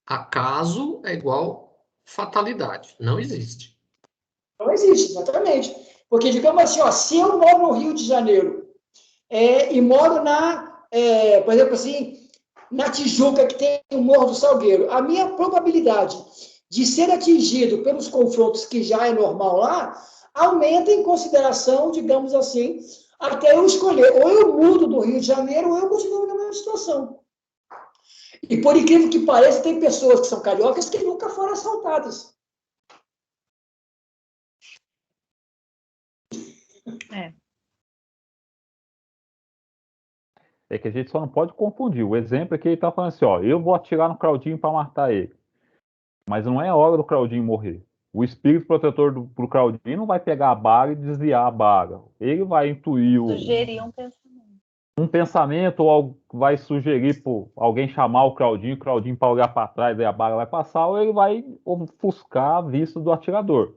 Acaso é igual fatalidade. Não existe. Não existe, exatamente. Porque, digamos assim, se eu moro no Rio de Janeiro e moro por exemplo assim, na Tijuca, que tem o Morro do Salgueiro, a minha probabilidade de ser atingido pelos confrontos que já é normal lá, aumenta em consideração, digamos assim, até eu escolher, ou eu mudo do Rio de Janeiro, ou eu continuo na mesma situação. E por incrível que pareça, tem pessoas que são cariocas que nunca foram assaltadas. É que a gente só não pode confundir. O exemplo é que ele tá falando assim, ó, eu vou atirar no Claudinho para matar ele. Mas não é a hora do Claudinho morrer. O espírito protetor pro Claudinho não vai pegar a baga e desviar a baga. Ele vai intuir Sugerir um pensamento ou vai sugerir por alguém chamar o Claudinho para olhar para trás e a baga vai passar, ou ele vai ofuscar a vista do atirador.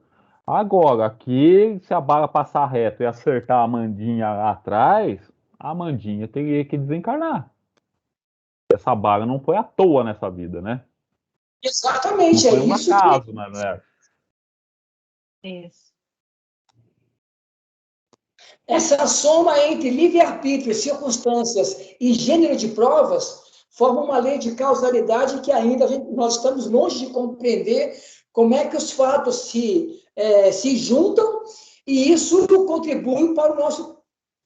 Agora, aqui, se a baga passar reto e acertar a Amandinha lá atrás, a Amandinha teria que desencarnar. Essa baga não foi à toa nessa vida, né? Exatamente, não foi é um isso acaso, né? Isso. Essa soma entre livre-arbítrio, circunstâncias e gênero de provas forma uma lei de causalidade que ainda nós estamos longe de compreender como é que os fatos se juntam e isso contribui para o nosso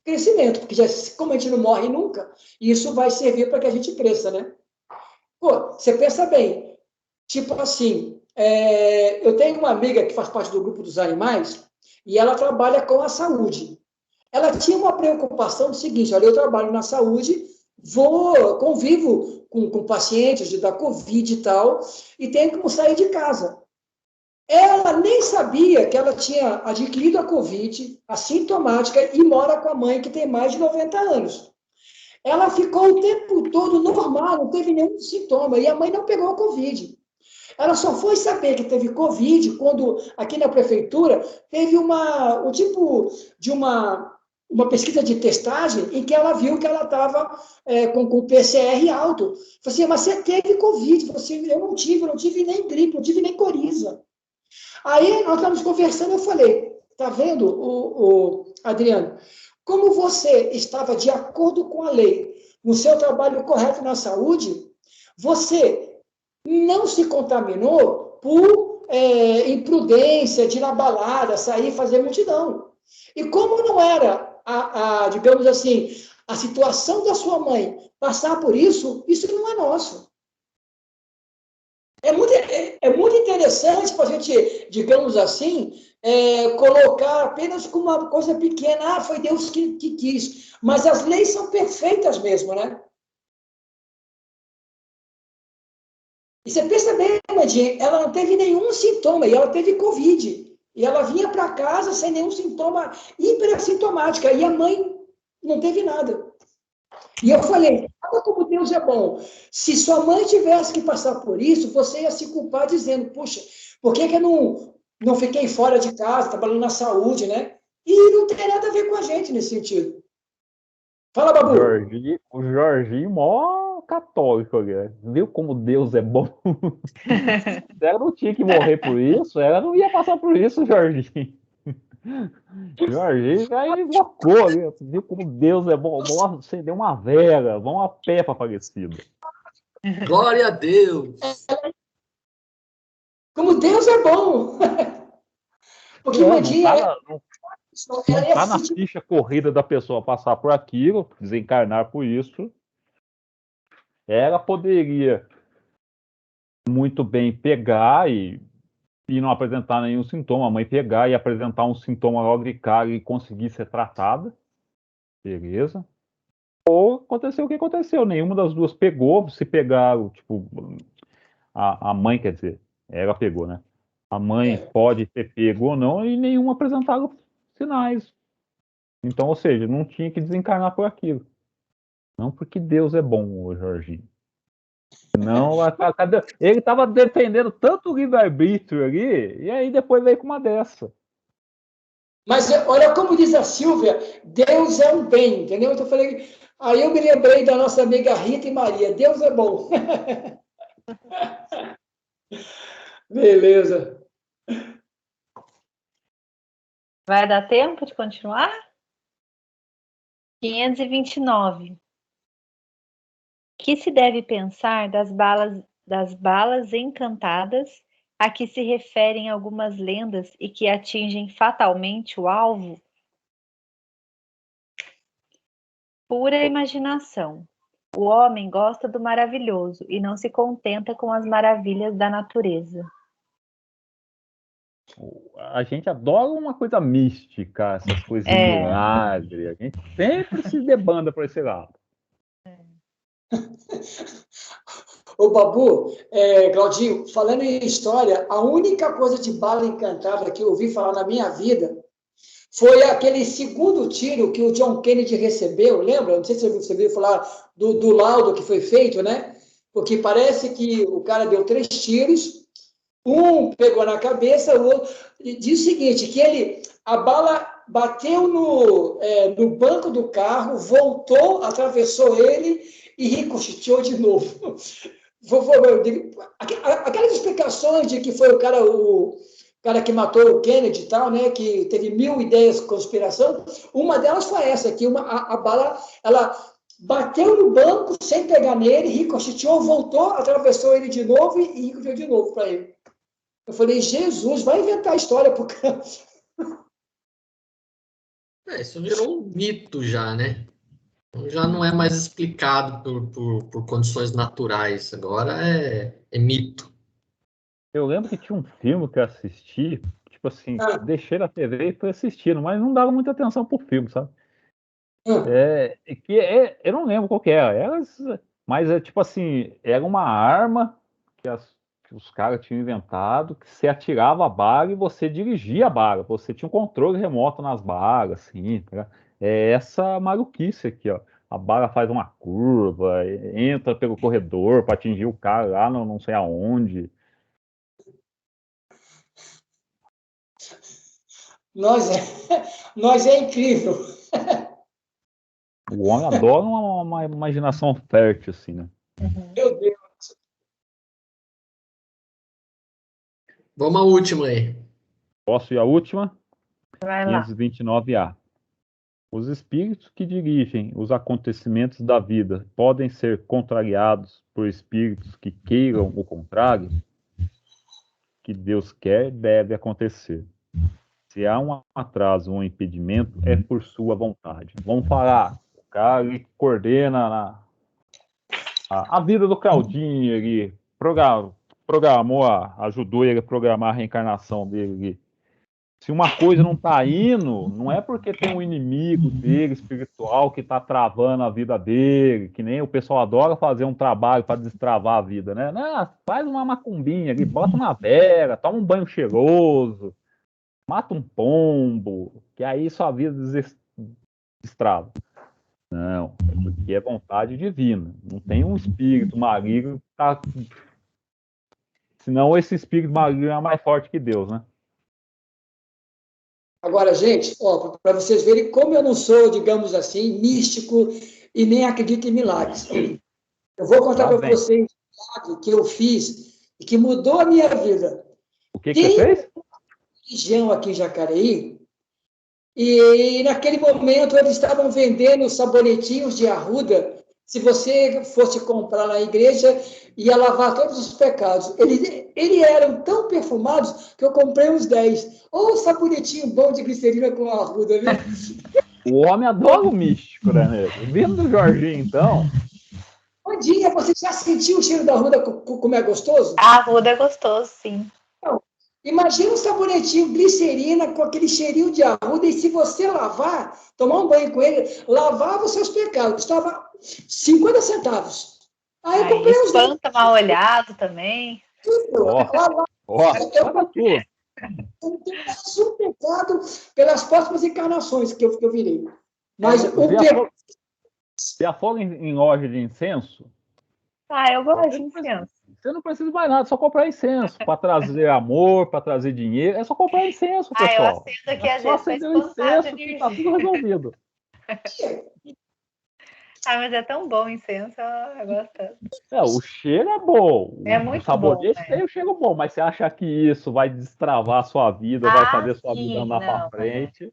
crescimento, porque como a gente não morre nunca, isso vai servir para que a gente cresça, né? Pô, você pensa bem, tipo assim, eu tenho uma amiga que faz parte do grupo dos animais e ela trabalha com a saúde. Ela tinha uma preocupação do seguinte, olha, eu trabalho na saúde, convivo com pacientes da Covid e tal, e tenho como sair de casa. Ela nem sabia que ela tinha adquirido a Covid, assintomática, e mora com a mãe que tem mais de 90 anos. Ela ficou o tempo todo normal, não teve nenhum sintoma, e a mãe não pegou a Covid. Ela só foi saber que teve Covid quando, aqui na prefeitura, teve um tipo de uma pesquisa de testagem em que ela viu que ela estava com PCR alto. Falei assim, mas você teve Covid? Falei assim, eu não tive nem gripe, não tive nem coriza. Aí nós estávamos conversando, eu falei, tá vendo, Adriano, como você estava de acordo com a lei, no seu trabalho correto na saúde, você não se contaminou por imprudência, de ir na balada, sair, fazer multidão. E como não era, digamos assim, a situação da sua mãe passar por isso, isso não é nosso. É muito interessante para a gente, digamos assim, colocar apenas como uma coisa pequena. Ah, foi Deus que quis. Mas as leis são perfeitas mesmo, né? E você pensa bem, Mandinha, ela não teve nenhum sintoma, e ela teve Covid. E ela vinha para casa sem nenhum sintoma, hiperassintomática, e a mãe não teve nada. E eu falei, olha como Deus é bom. Se sua mãe tivesse que passar por isso, você ia se culpar dizendo, puxa, por que eu não fiquei fora de casa, trabalhando na saúde, né? E não tem nada a ver com a gente nesse sentido. Fala, Babu. O Jorginho, mó católico, né? Viu como Deus é bom? Ela não tinha que morrer por isso, ela não ia passar por isso, Jorginho. Jorginho aí invocou, né? Viu como Deus é bom? Vamos acender uma vela, vamos a pé para Aparecida. Glória a Deus! Como Deus é bom! Porque Mandinha não tá na ficha corrida da pessoa passar por aquilo, desencarnar por isso. Ela poderia muito bem pegar e não apresentar nenhum sintoma, a mãe pegar e apresentar um sintoma logo de cara e conseguir ser tratada, beleza? Ou aconteceu o que aconteceu, nenhuma das duas pegou, se pegaram, tipo, a mãe, quer dizer, ela pegou, né? A mãe pode ter pego ou não e nenhuma apresentaram sinais. Então, ou seja, não tinha que desencarnar por aquilo. Não porque Deus é bom, Jorginho. Não, ele estava defendendo tanto o livre-arbítrio ali, e aí depois veio com uma dessa. Mas olha como diz a Silvia, Deus é um bem, entendeu? Então eu falei, aí eu me lembrei da nossa amiga Rita e Maria, Deus é bom. Beleza. Vai dar tempo de continuar? 529. Que se deve pensar das balas encantadas a que se referem algumas lendas e que atingem fatalmente o alvo? Pura imaginação. O homem gosta do maravilhoso e não se contenta com as maravilhas da natureza. A gente adora uma coisa mística, essas coisas de milagre. A gente sempre se debanda por esse lado. Ô, Babu, Claudinho, falando em história, a única coisa de bala encantada que eu ouvi falar na minha vida foi aquele segundo tiro que o John Kennedy recebeu, lembra? Não sei se você ouviu falar do laudo que foi feito, né? Porque parece que o cara deu 3 tiros, um pegou na cabeça, o outro... Diz o seguinte, que a bala bateu no banco do carro, voltou, atravessou ele e ricocheteou de novo. Aquelas explicações de que foi o cara que matou o Kennedy e tal, né, que teve 1000 ideias de conspiração, uma delas foi essa, que a bala, ela bateu no banco sem pegar nele, ricocheteou, voltou, atravessou ele de novo e ricocheteou de novo para ele. Eu falei, Jesus, vai inventar a história pro cara. Isso virou um mito já, né? Já não é mais explicado por condições naturais, agora é mito. Eu lembro que tinha um filme que eu assisti, tipo assim, deixei na TV e fui assistindo, mas não dava muita atenção pro filme, sabe? Eu não lembro qual que era, mas tipo assim, era uma arma que os caras tinham inventado, que você atirava a bala e você dirigia a bala, você tinha um controle remoto nas balas, assim, tá? É essa maluquice aqui, ó. A bala faz uma curva, entra pelo corredor para atingir o cara lá, não sei aonde. Nós é incrível. O homem adora uma imaginação fértil, assim, né? Meu Deus. Vamos à última aí. Posso ir à última? Vai lá. 529A. Os espíritos que dirigem os acontecimentos da vida podem ser contrariados por espíritos que queiram o contrário? Que Deus quer deve acontecer. Se há um atraso ou um impedimento, é por sua vontade. Vamos falar, o cara ele coordena a vida do Claudinho, ele programou, ajudou ele a programar a reencarnação dele. Se uma coisa não está indo, não é porque tem um inimigo dele, espiritual, que está travando a vida dele, que nem o pessoal adora fazer um trabalho para destravar a vida, né? Não, faz uma macumbinha ali, bota uma vela, toma um banho cheiroso, mata um pombo, que aí sua vida destrava. Não, é porque é vontade divina. Não tem um espírito maligno que tá... Senão esse espírito maligno é mais forte que Deus, né? Agora, gente, para vocês verem como eu não sou, digamos assim, místico e nem acredito em milagres. Eu vou contar para vocês um milagre que eu fiz e que mudou a minha vida. O que você fez? Uma religião aqui em Jacareí, e naquele momento eles estavam vendendo sabonetinhos de arruda. Se você fosse comprar na igreja, ia lavar todos os pecados. Eles eram tão perfumados que eu comprei uns 10. Ô, sabonetinho bom de glicerina com arruda, viu? O homem adora o místico, né, nego? Vindo do Jorginho, então. Bom dia, você já sentiu o cheiro da arruda como é gostoso? A arruda é gostoso, sim. Não. Imagina um sabonetinho glicerina com aquele cheirinho de arruda, e se você lavar, tomar um banho com ele, lavava os seus pecados, custava 50 centavos. Aí eu comprei uns 10. Espanta mal olhado também. Olha tudo. Eu tenho um pecado pelas próximas encarnações que eu virei. Mas o pecado... Você afoga em loja de incenso? Eu gosto de incenso. Você não precisa mais nada, só comprar incenso. Para trazer amor, para trazer dinheiro. É só comprar incenso, pessoal. Eu acendo aqui, às só vezes, acender o incenso que tá tudo resolvido. Mas é tão bom o incenso, eu gosto. O cheiro é bom. É muito o sabonete bom, tem o cheiro bom, mas você acha que isso vai destravar a sua vida, vai fazer a sua vida andar para frente?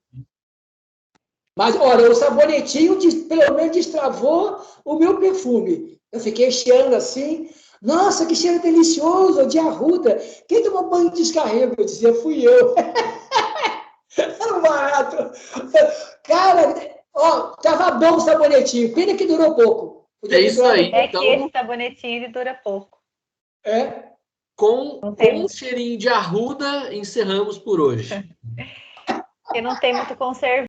Mas, olha, o sabonetinho pelo menos destravou o meu perfume. Eu fiquei cheirando assim. Nossa, que cheiro delicioso, de arruda. Quem tomou banho de descarrego? Eu dizia, fui eu. Era um barato. Cara, tava bom o sabonetinho. Pena que durou pouco. Isso aí. Então... que esse sabonetinho ele dura pouco. Com um cheirinho de arruda, encerramos por hoje. Porque não tem muito conservante.